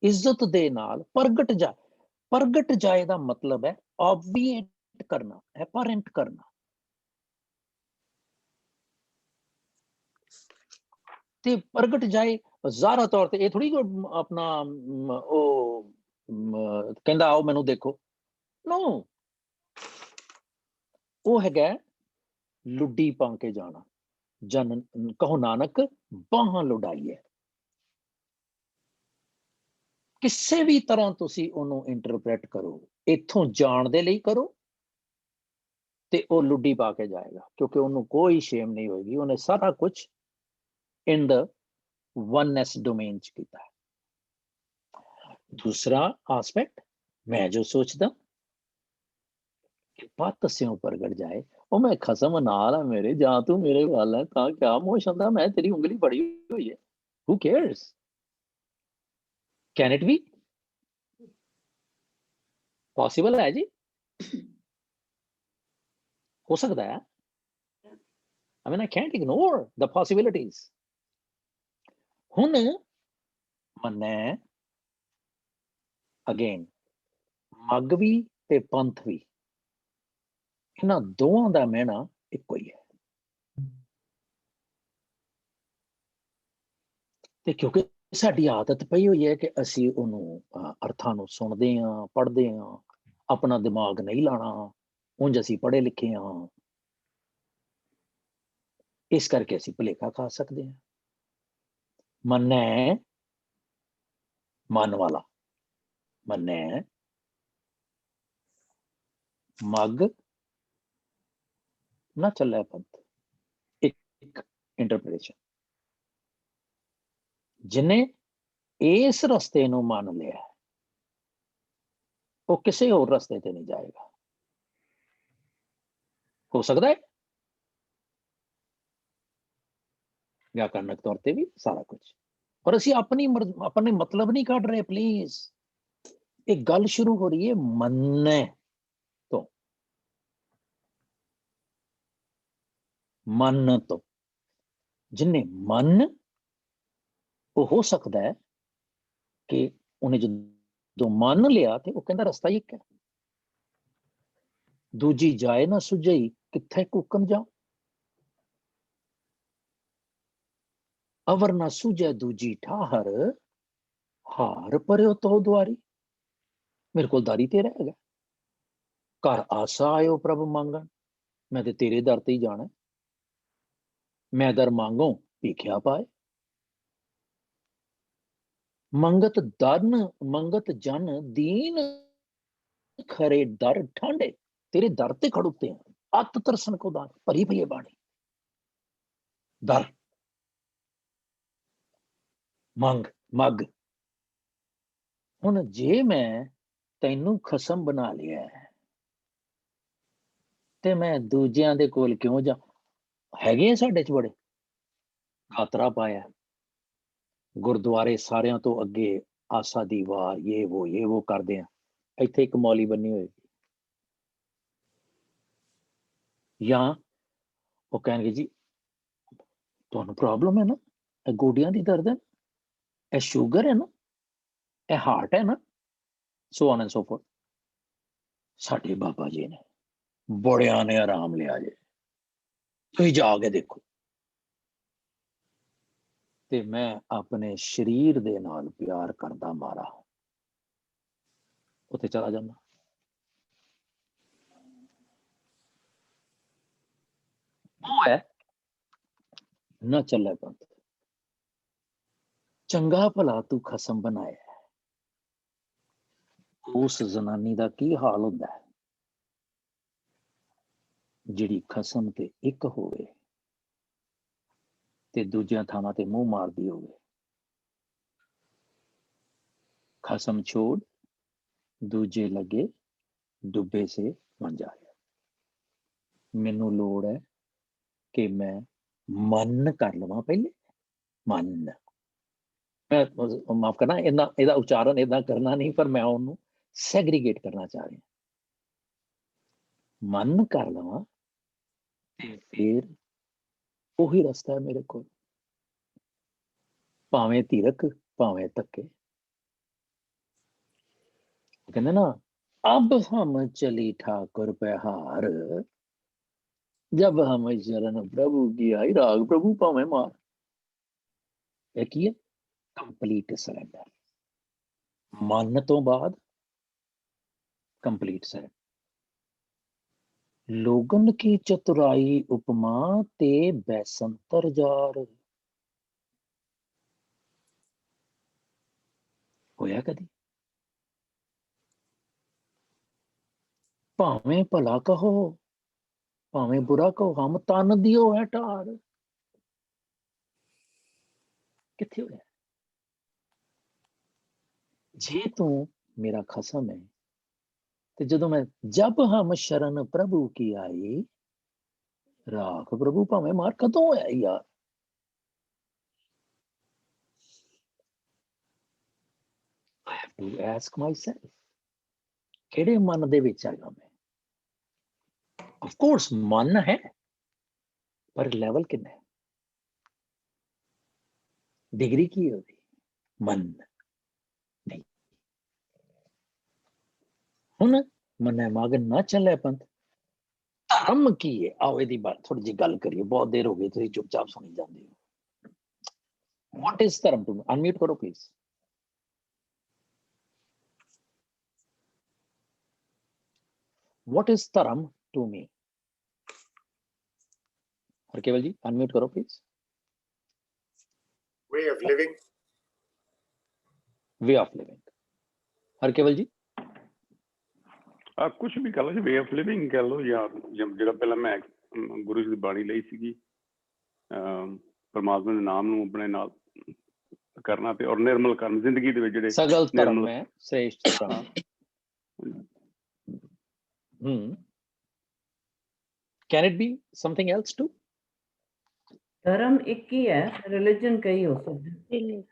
ਇੱਜ਼ਤ ਦੇ ਨਾਲ ਪ੍ਰਗਟ ਜਾ, ਪ੍ਰਗਟ ਜਾਏ ਦਾ ਮਤਲਬ ਹੈ ਆਬਵੀਏਟ ਕਰਨਾ, ਐਪਰੈਂਟ ਕਰਨਾ। ਤੇ ਪ੍ਰਗਟ ਜਾਏ ਜ਼ਾਹਰਾ ਤੌਰ ਤੇ ਇਹ ਥੋੜੀ ਆਪਣਾ ਉਹ ਕਹਿੰਦਾ ਆਓ ਮੈਨੂੰ ਦੇਖੋ, नो ਉਹ ਹੈਗਾ ਲੁੱਡੀ ਪਾ ਕੇ ਜਾਣਾ। ਜਨ ਕਹੋ ਨਾਨਕ ਬਾਹਾਂ ਲੁਡਾਈਏ। ਕਿਸੇ ਵੀ ਤਰ੍ਹਾਂ ਤੁਸੀਂ ਉਹਨੂੰ ਇੰਟਰਪ੍ਰੇਟ ਕਰੋ, ਇੱਥੋਂ ਜਾਣ ਦੇ ਲਈ ਕਰੋ ਤੇ ਉਹ ਲੁੱਡੀ ਪਾ ਕੇ ਜਾਏਗਾ, ਕਿਉਂਕਿ ਉਹਨੂੰ ਕੋਈ ਸ਼ੇਮ ਨਹੀਂ ਹੋਏਗੀ, ਉਹਨੇ ਸਾਰਾ ਕੁਝ ਇਨ ਦ ਵਨਨੈਸ ਡੋਮੇਨ ਚ ਕੀਤਾ ਹੈ। दूसरा एस्पेक्ट मैं जो सोचता कि पत स्यों प्रगट जाए, ओ मैं खसम नाल है मेरे, जा तू मेरे वाल है तां क्या मोश हुंदा, मैं तेरी उंगली बड़ी हुई है, who cares, can it be possible है जी? हो सकता है। I mean I can't ignore the possibilities। हुन मन्ने अगेन मग भी ते पंथ भी, इन्हां दोवां दा मैना इक्को ही है। ते क्योंकि साडी आदत पई हुई है कि असी उहनूं अर्थां नूं सुणदे हां, पढ़दे हां, अपना दिमाग नहीं लाना, उंज असी पढ़े लिखे हां, इस करके असी भुलेखा खा सकदे हां। मन्ने मन वाला, मन्ने मग ना चले पंथ, एक इंटरप्रिटेशन। जिन्हें इस रस्ते नूं मान लिया वो किसी होर रस्ते ते नहीं जाएगा। हो सकता है व्याकरणिक तौर पर भी सारा कुछ, और असी अपनी अपने मतलब नहीं काट रहे। प्लीज, एक गल शुरू हो रही है मनने तो, मन तो जिन्हें मन वो हो सकता है कि उन्हें जो मान लिया तो वो कहता रास्ता एक है, दूजी जाए ना सुझई किथे कुकन जाओ, अवर ना सूझे दूजी ठाहर, हार परो तो द्वारी। मेरे को दारी ते रह गया, घर आसा आयो प्रभु मांगन, मैं ते तेरे दर ते ही जाना, मैं दर मांगो भीख्या पाए। मंगत दन मंगत जन दीन खरे दर ठांडे, तेरे दर ते खड़ुते हैं, अत तरसन को दान भरी भरी बाणी। दर मंग मग, हुण जे मैं तैनू खसम बना लिया है ते मैं दूजियां दे कोल क्यों जा। हैगे साडे च बड़े खातरा पाया, गुरुद्वारे सारियां तो अगे आसा दी वार, ये वो करदे हैं, इत्थे एक मौली बनी हुई, या वो कहणगे जी तुहानू प्रॉब्लम है ना, ए गोडियां दी दर्द है, ए शुगर है ना, ए हार्ट है ना, so on and so fourth. साडे बाबा जी ने बड़ियां ने आराम लिया जे, तुसीं जाके देखो। ते मैं अपने शरीर दे नाल प्यार करदा मारा उत्थे चला जांदा। वो है न चले पंथ, चंगा भला तू खसम बनाया है। उस जनानी दा की हाल हुंदा है जिहड़ी खसम ते एक होवे ते दूजियां थावां ते मुंह मारदी होवे। खसम छोड़ दूजे लगे डुबे से मंजाया। मैनू लोड़ है कि मैं मन कर लवां पहले, मन, मैं माफ करना इहदा उच्चारण इदा करना नहीं, पर मैं उन्होंने सैग्रीगेट करना चाह रहा। मन कर लवां ते फिर वही रास्ता है मेरे को, भावें तीरक भावें धक्के। कहते ना, अब हम चली ठाकुर पहाड़, जब हम शरण प्रभु की आई, राग प्रभु भावें मार। एक ही है ਕੰਪਲੀਟ ਸਰੈਂਡਰ। ਮਨ ਤੋਂ ਬਾਅਦ ਕੰਪਲੀਟ ਸਰੈਂਡਰ। ਲੋਗਨ ਕੀ ਚਤੁਰਾਈ ਉਪਮਾ ਤੇ ਬੈਸੰਤਰ ਜਾਰ। ਹੋਇਆ ਕਦੀ? ਭਾਵੇਂ ਭਲਾ ਕਹੋ ਭਾਵੇਂ ਬੁਰਾ ਕਹੋ, ਹਮ ਤਨ ਦਿਓ ਹੈ ਢਾਰ। ਕਿੱਥੇ ਹੋਇਆ? ਜੇ ਤੂੰ ਮੇਰਾ ਖਸਮ ਹੈ ਤੇ ਜਦੋਂ ਮੈਂ ਜਬ ਹਮ ਸ਼ਰਨ ਪ੍ਰਭੂ ਕੀ ਆਈ, ਰਾਖ ਪ੍ਰਭੂ ਭਾਵੇਂ ਮਾਰ, ਕਦੋਂ ਹੋਇਆ ਯਾਰ? I have to ask myself, ਕਿਹੜੇ ਮਨ ਦੇ ਵਿੱਚ ਆਇਆ ਮੈਂ? Of course ਮਨ ਹੈ, ਪਰ ਲੈਵਲ ਕਿੰਨਾ ਹੈ? ਡਿਗਰੀ ਕੀ ਹੋਵੇ? ਮਨ ਨਹੀਂ। ਹੁਣ ਮਨੈ ਮਗਨ ਨਾ ਚੱਲੇ ਪੰਥ। ਧਰਮ ਕੀ ਹੈ? ਆਓ ਇਹਦੀ ਬਾਤ ਥੋੜੀ ਜਿਹੀ ਗੱਲ ਕਰੀਏ। ਬਹੁਤ ਦੇਰ ਹੋ ਗਈ ਤੁਸੀਂ ਚੁੱਪਚਾਪ ਸੁਣੀ ਜਾਂਦੇ ਹੋ। What is ਧਰਮ to me? Unmute ਕਰੋ please. What is ਧਰਮ to me? ਹਰਕੇਵਲ ਜੀ unmute ਕਰੋ please. Way of living. Way of living. ਹਰਕੇਵਲ ਜੀ ਕੁਛ ਵੀ ਕਹ ਲਓ ਜੀ, ਵੇ ਆਫ ਲਿਵਿੰਗ ਕਹ ਲਓ, ਜਾਂ ਜਿਹੜਾ ਪਹਿਲਾਂ ਮੈਂ ਗੁਰੂ ਜੀ ਦੀ ਬਾਣੀ ਲਈ ਸੀਗੀ, ਪਰਮਾਤਮਾ ਦੇ ਨਾਮ ਨੂੰ ਆਪਣੇ ਨਾਲ ਕਰਨਾ ਤੇ ਔਰ ਨਿਰਮਲ ਕਰਨ ਜ਼ਿੰਦਗੀ ਦੇ ਵਿੱਚ ਜਿਹੜੇ ਸਗਲ ਧਰਮ ਹੈ ਸ੍ਰੇਸ਼ਠ ਧਰਮ। Can it be something else too? ਧਰਮ ਇੱਕ ਹੀ ਹੈ, ਰਿਲੀਜਨ ਕਈ ਹੋ ਸਕਦੇ।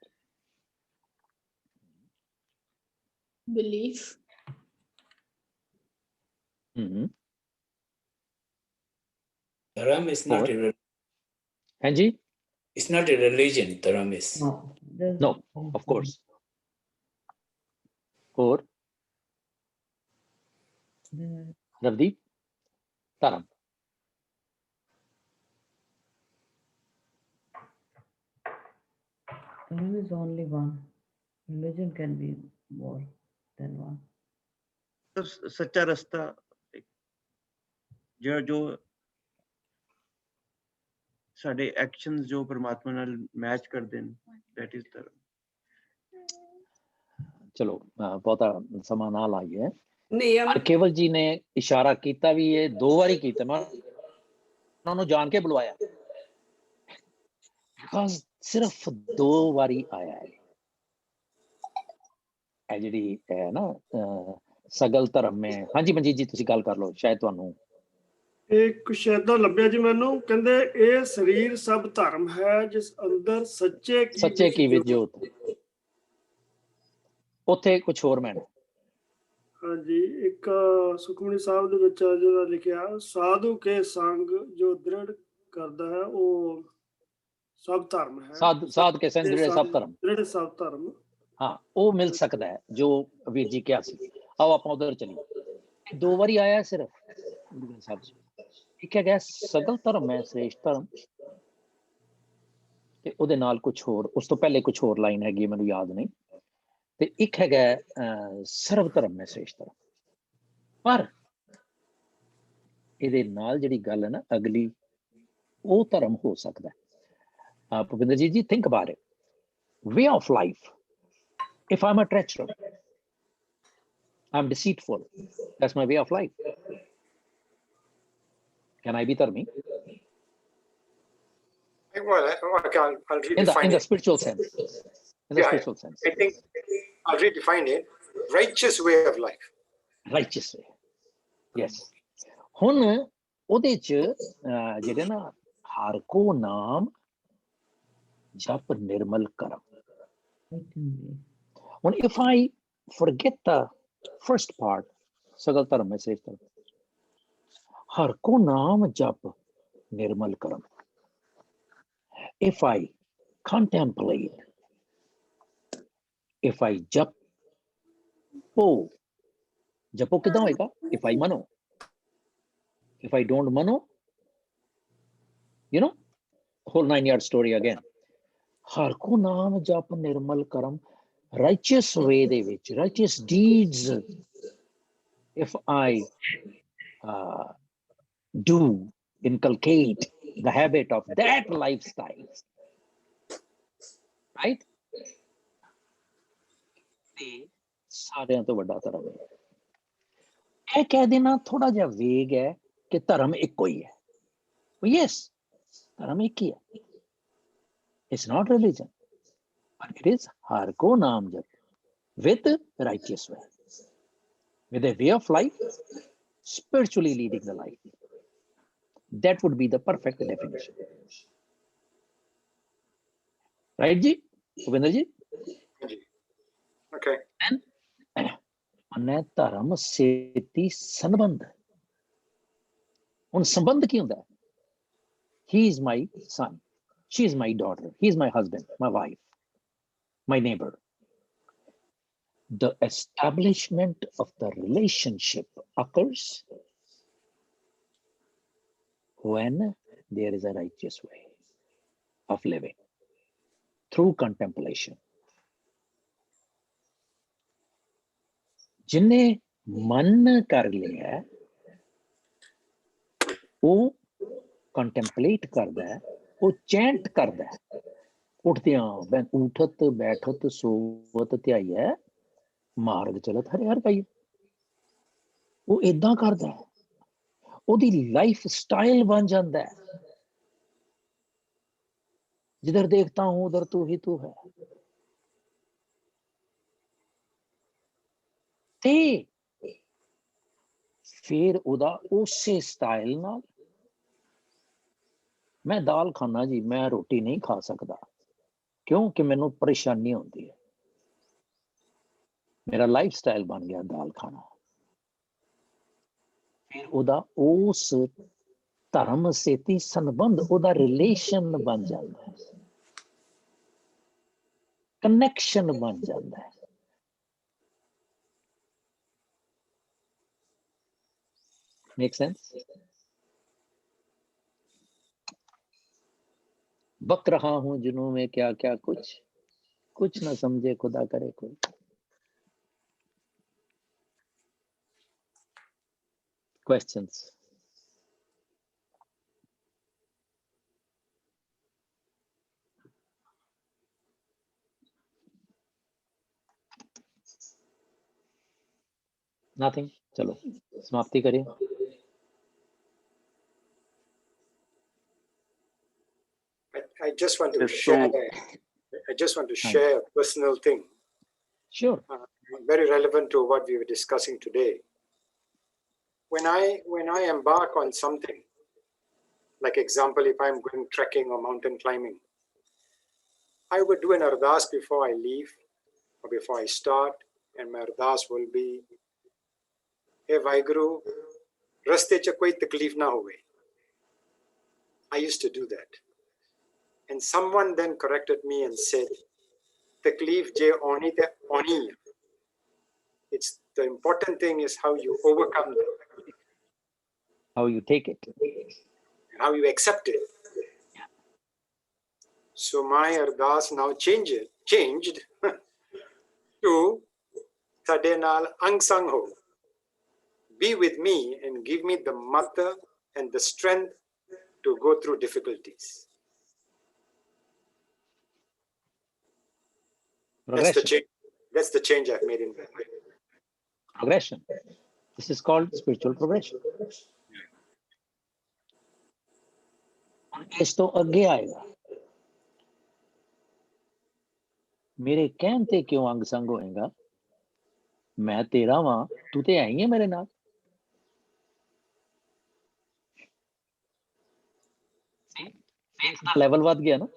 Belief. Dharam is not a Hanji? it's not a religion. Dharam is No, of course. Or Ravdeep? Dharam. Dharam is only one. Religion can be more than one. ਸੱਚਾ ਰਸਤਾ ਜੋ ਸਾਡੇ ਐਕਸ਼ਨਸ ਜੋ ਪਰਮਾਤਮਾ ਨਾਲ ਮੈਚ ਕਰਦੇ ਨੇ, that is ਧਰਮ। ਚਲੋ ਬਹੁਤਾ ਸਮਾਂ ਨਾ ਲਾਈਏ। ਨਿਯਮ ਕੇਵਲ ਜੀ ਨੇ ਇਸ਼ਾਰਾ ਕੀਤਾ ਵੀ ਇਹ 2 ਵਾਰੀ ਕੀਤਾ, ਮੈਂ ਉਹਨਾਂ ਨੂੰ ਜਾਣ ਕੇ ਬੁਲਵਾਇਆ ਬਿਕਾਜ਼ ਸਿਰਫ 2 ਵਾਰੀ ਆਇਆ ਹੈ। ਇਹ ਜਿਹੜੀ ਹੈ ਨਾ ਸਗਲ ਧਰਮ ਹੈ। ਹਾਂਜੀ ਮਨਜੀਤ ਜੀ ਤੁਸੀਂ ਗੱਲ ਕਰ ਲਓ, ਸ਼ਾਇਦ ਤੁਹਾਨੂੰ ਇਹ ਕੁਛ ਏਦਾਂ ਲੱਭਿਆ ਜੀ ਮੈਨੂੰ, ਕਹਿੰਦੇ ਇਹ ਸਰੀਰ ਸਭ ਧਰਮ ਹੈ ਜਿਸ ਅੰਦਰ ਸੱਚੇ ਕੀ ਵਿੱਚ ਜੋਤ। ਉੱਥੇ ਕੁਝ ਹੋਰ ਮੈਂ ਹਾਂਜੀ, ਇੱਕ ਸੁਖਮਨੀ ਸਾਹਿਬ ਦੇ ਵਿੱਚ ਜਿਹੜਾ ਲਿਖਿਆ, ਸਾਧੂ ਕੇ ਸੰਗ ਜੋ ਦ੍ਰਿੜ ਕਰਦਾ ਹੈ ਉਹ ਸਭ ਧਰਮ ਹੈ। ਸਾਧ ਕੇ ਸੰਗ ਦ੍ਰਿੜ ਸਭ ਧਰਮ। ਦ੍ਰਿੜ ਸਭ ਧਰਮ, ਹਾਂ ਉਹ ਮਿਲ ਸਕਦਾ ਹੈ ਜੋ ਵੀਰ ਜੀ ਕਿਹਾ ਸੀ। ਆਓ ਆਪਾਂ ਉਧਰ ਚਲੀਏ। 2 ਵਾਰੀ ਆਇਆ ਸਿਰਫ ਸਾਹਿਬ ਜੀ। ਇੱਕ ਹੈਗਾ ਸਗਲ ਧਰਮ ਹੈ ਸ੍ਰੇਸ਼ਠ ਧਰਮ, ਤੇ ਉਹਦੇ ਨਾਲ ਕੁਝ ਹੋਰ, ਉਸ ਤੋਂ ਪਹਿਲੇ ਕੁਝ ਹੋਰ ਲਾਈਨ ਹੈਗੀ ਮੈਨੂੰ ਯਾਦ ਨਹੀਂ, ਤੇ ਇੱਕ ਹੈਗਾ ਸਰਵ ਧਰਮ ਹੈ ਸ੍ਰੇਸ਼ਠ ਧਰਮ। ਪਰ ਇਹਦੇ ਨਾਲ ਜਿਹੜੀ ਗੱਲ ਹੈ ਨਾ ਅਗਲੀ, ਉਹ ਧਰਮ ਹੋ ਸਕਦਾ ਹੈ। Bhupinder ji think about it. Way of life. If I'm a treacherous, I'm deceitful, that's my way of life. Can I be dharmi? Well, I'll redefine in the it. spiritual sense. In the spiritual sense. I think I'll redefine it. Righteous way of life. Righteous way. Yes. ਹੁਣ ਉਹਦੇ ਚ ਜਿਹੜੇ ਨਾ ਹਰ ਕੋ ਨਾਮ ਜਪ ਨਿਰਮਲ ਕਰਮ। ਹੁਣ if I forget the first part, ਸਗਲ ਧਰਮ ਹੈ ਸ੍ਰੇਸ਼ਠ ਧਰਮ, ਹਰ ਕੋ ਨਾਮ ਜਪ ਨਿਰਮਲ ਕਰਮ। If I contemplate, if I ਜਪੋ ਕਿਦਾਂ ਹੋਏਗਾ? If I ਮਨੋ, if I don't mano, you know, whole 9-yard story again. ਹਰ ਕੋ ਨਾਮ ਜਪ ਨਿਰਮਲ ਕਰਮ, righteous way ਦੇ ਵਿੱਚ, righteous deeds, if I do inculcate the habit of that lifestyle, right? ਤੇ ਸਾਰਿਆਂ ਤੋਂ ਵੱਡਾ ਧਰਮ ਹੈ। ਇਹ ਕਹਿ ਦੇਣਾ ਥੋੜਾ ਜਿਹਾ ਵੇਗ ਹੈ ਕਿ ਧਰਮ ਇੱਕੋ ਹੀ ਹੈ। Yes, ਧਰਮ ਇੱਕ ਹੀ ਹੈ। It's not religion, but it is har ko naam jap with righteous way, with a way of life, spiritually leading the life. That would be the perfect definition. Right, ji? Bhupinder ji? Okay. And अन्य धर्म सेती संबंध। उन संबंध की होता है? He is my son, she is my daughter, he is my husband, my wife, my neighbor. The establishment of the relationship occurs when there is a righteous way of living through contemplation. जिन्ने मन कर लिया वो contemplate करता है, वो chant करता है, उठदियां उठत बैठत सोवत ध्याइयै मार्ग चलत हरे हर पाइए। वो इदां करदा है, ओदी लाइफ स्टाइल बन जाता है। जिधर देखता हूं उधर तू ही तू है। ते फिर उदा उसे स्टाइल नाल मैं दाल खाना जी, मैं रोटी नहीं खा सकता क्योंकि मैनू परेशानी होती है। मेरा लाइफ स्टाइल बन गया दाल खाना। फिर उदा उस धर्म सेती संबंध, उदा रिलेशन बन जाता है, कनेक्शन बन जाता है। Make sense? बक रहा हूं जुनून में क्या क्या, कुछ ना समझे खुदा करे कोई। Questions? Nothing? चलो समाप्ति करें। I just want to share. I just want to share a personal thing. Sure. Very relevant to what we were discussing today. When I embark on something, like example, if I'm going trekking or mountain climbing, I would do an ardas before I leave or before I start, and my ardas will be, "Hey Vaheguru, raste cha koi takleef na howe." I used to do that. And someone then corrected me and said, "Takleef je oni te oni." It's the important thing is how you overcome it. How you take it. How you accept it. So my ardas now changed to Sade naal ang sang ho. Be with me and give me the mata and the strength to go through difficulties. That's the change I've made in my life. Progression. This is called spiritual progression. इस तो आगे आएगा। मेरे कहते क्यों अंग संग होएगा? मैं तेरा वां, तू ते है ही है मेरे नाल। फेथ लेवल बढ़ गया ना?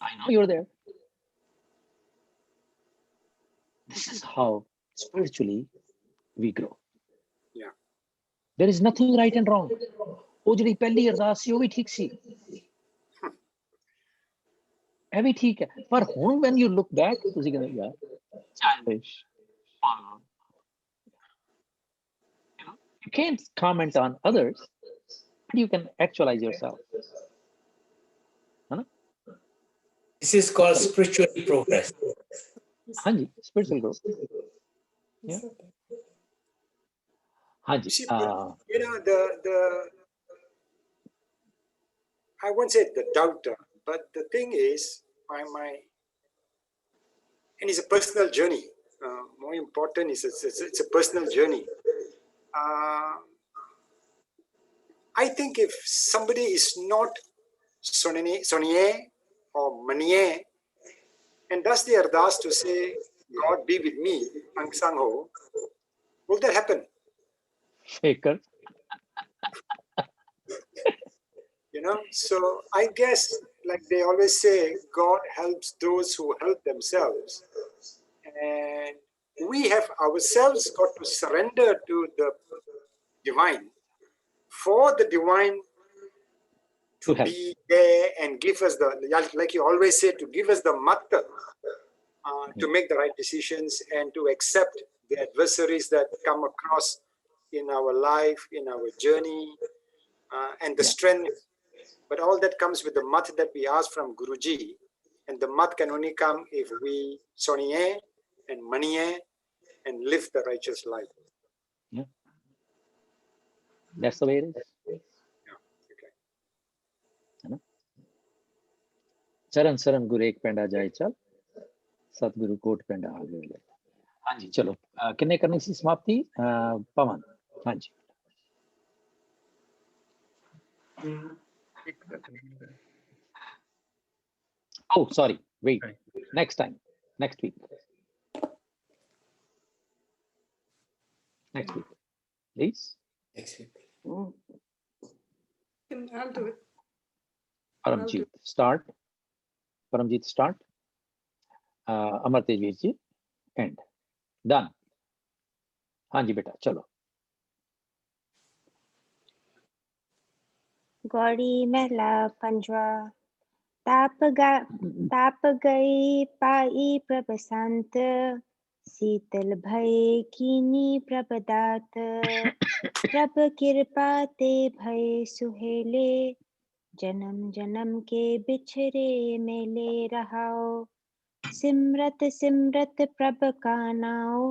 I know you're there. This is how spiritually we grow. Yeah. There is nothing right and wrong. ਉਹ ਜਿਹੜੀ ਪਹਿਲੀ ਅਰਦਾਸ ਸੀ ਉਹ ਵੀ ਠੀਕ ਸੀ, ਇਹ ਵੀ ਠੀਕ ਹੈ, ਪਰ ਹੁਣ when you look back ਤੁਸੀਂ ਕਹਿੰਦੇ ਯਾਰ childish. You can't comment on others, but you can actualize yourself. है ना? This is called spiritual progress. हाँ जी, spiritual growth. Yeah. हाँ जी. See, I won't say the doubter, but the thing is, and it's a personal journey. More important is it's a personal journey. I think if somebody is not Sonier or Manier and does the ardas to say, God be with me, Ang Sang Ho, will that happen? Faker. You know, so I guess, like they always say, God helps those who help themselves. And we have ourselves got to surrender to the divine for the divine to help. be there and give us the, like you always say, to give us the matta to make the right decisions and to accept the adversaries that come across in our life, in our journey, and the strength. But all that comes with the mat that we ask from Guruji, and the mat can only come if we soniye and maniye and live the righteous life. Yeah. That's the way it is. चरण शरण गुरु एक पेंडा जाए चल सतगुरु coat पेंडा आगे ले. हाँ जी चलो किन्ने करनी सी समाप्ति पवन. हाँ जी. Oh sorry, wait, next time, next week, please. Next week. I'll do it. Paramjit start. Paramjit start. Amar Tejveer ji end. Done. हाँ जी बेटा चलो. गौड़ी महला पंजवा. ताप गई पाई प्रभ संत शीतल भय कीनी प्रभ दात प्रभ कृपा ते भय सुहेले जन्म जन्म के बिछरे मेले रहाओ सिमरत सिमरत प्रभ का नाओ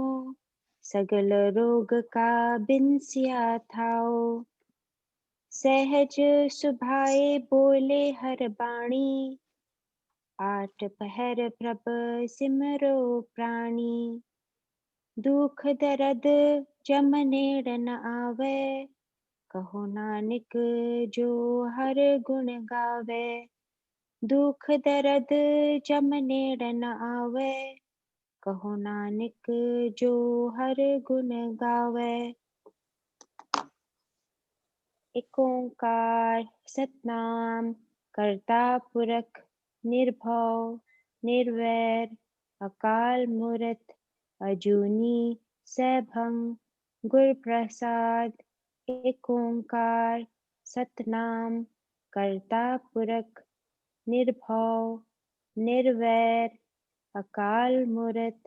सगल रोग का बिनसिया थाओ सहज सुभाए बोले हर बाणी आठ पहर प्रभ सिमरो प्राणी दुख दर्द जम नेड़ न आवे कहो नानक जो हर गुण गावे दुख दर्द जम नेड़ न आवे कहो नानक जो हर गुण गावे. एक ओंकार सतनाम करता पुरख निर्भव निर्वैर अकाल मूरत अजूनी सैभं गुर प्रसाद. एक ओंकार सतनाम करता पुरख निर्भव निर्वैर अकाल मूरत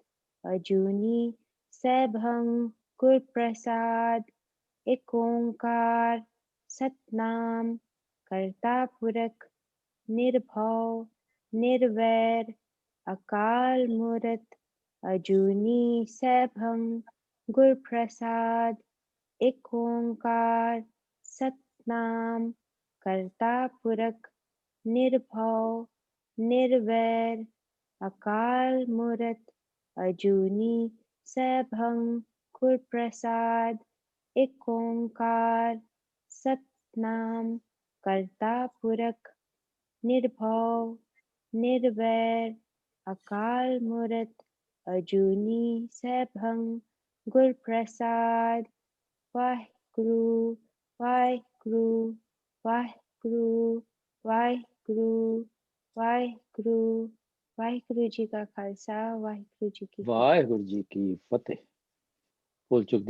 अजूनी सैभं गुर प्रसाद. एक ओंकार सतनाम करता पुरख निर्भव निर्वैर अकाल मूरत अजूनी सैभं गुर प्रसाद. एक ओंकार सतनाम करता पुरख निर्भव निर्वैर अकाल मूरत अजूनी सैभं गुर प्रसाद. एक ओंकार सतनाम करता पुरख निर्भव निर्वैर अकाल मूरत अजूनी सैभं गुर प्रसाद. वाहिगुरु वाहिगुरु वाहिगुरु वाहिगुरु वाहिगुरु. वाहिगुरु जी का खालसा वाहिगुरु जी की वाहिगुरु जी की फतेह. बोल चुक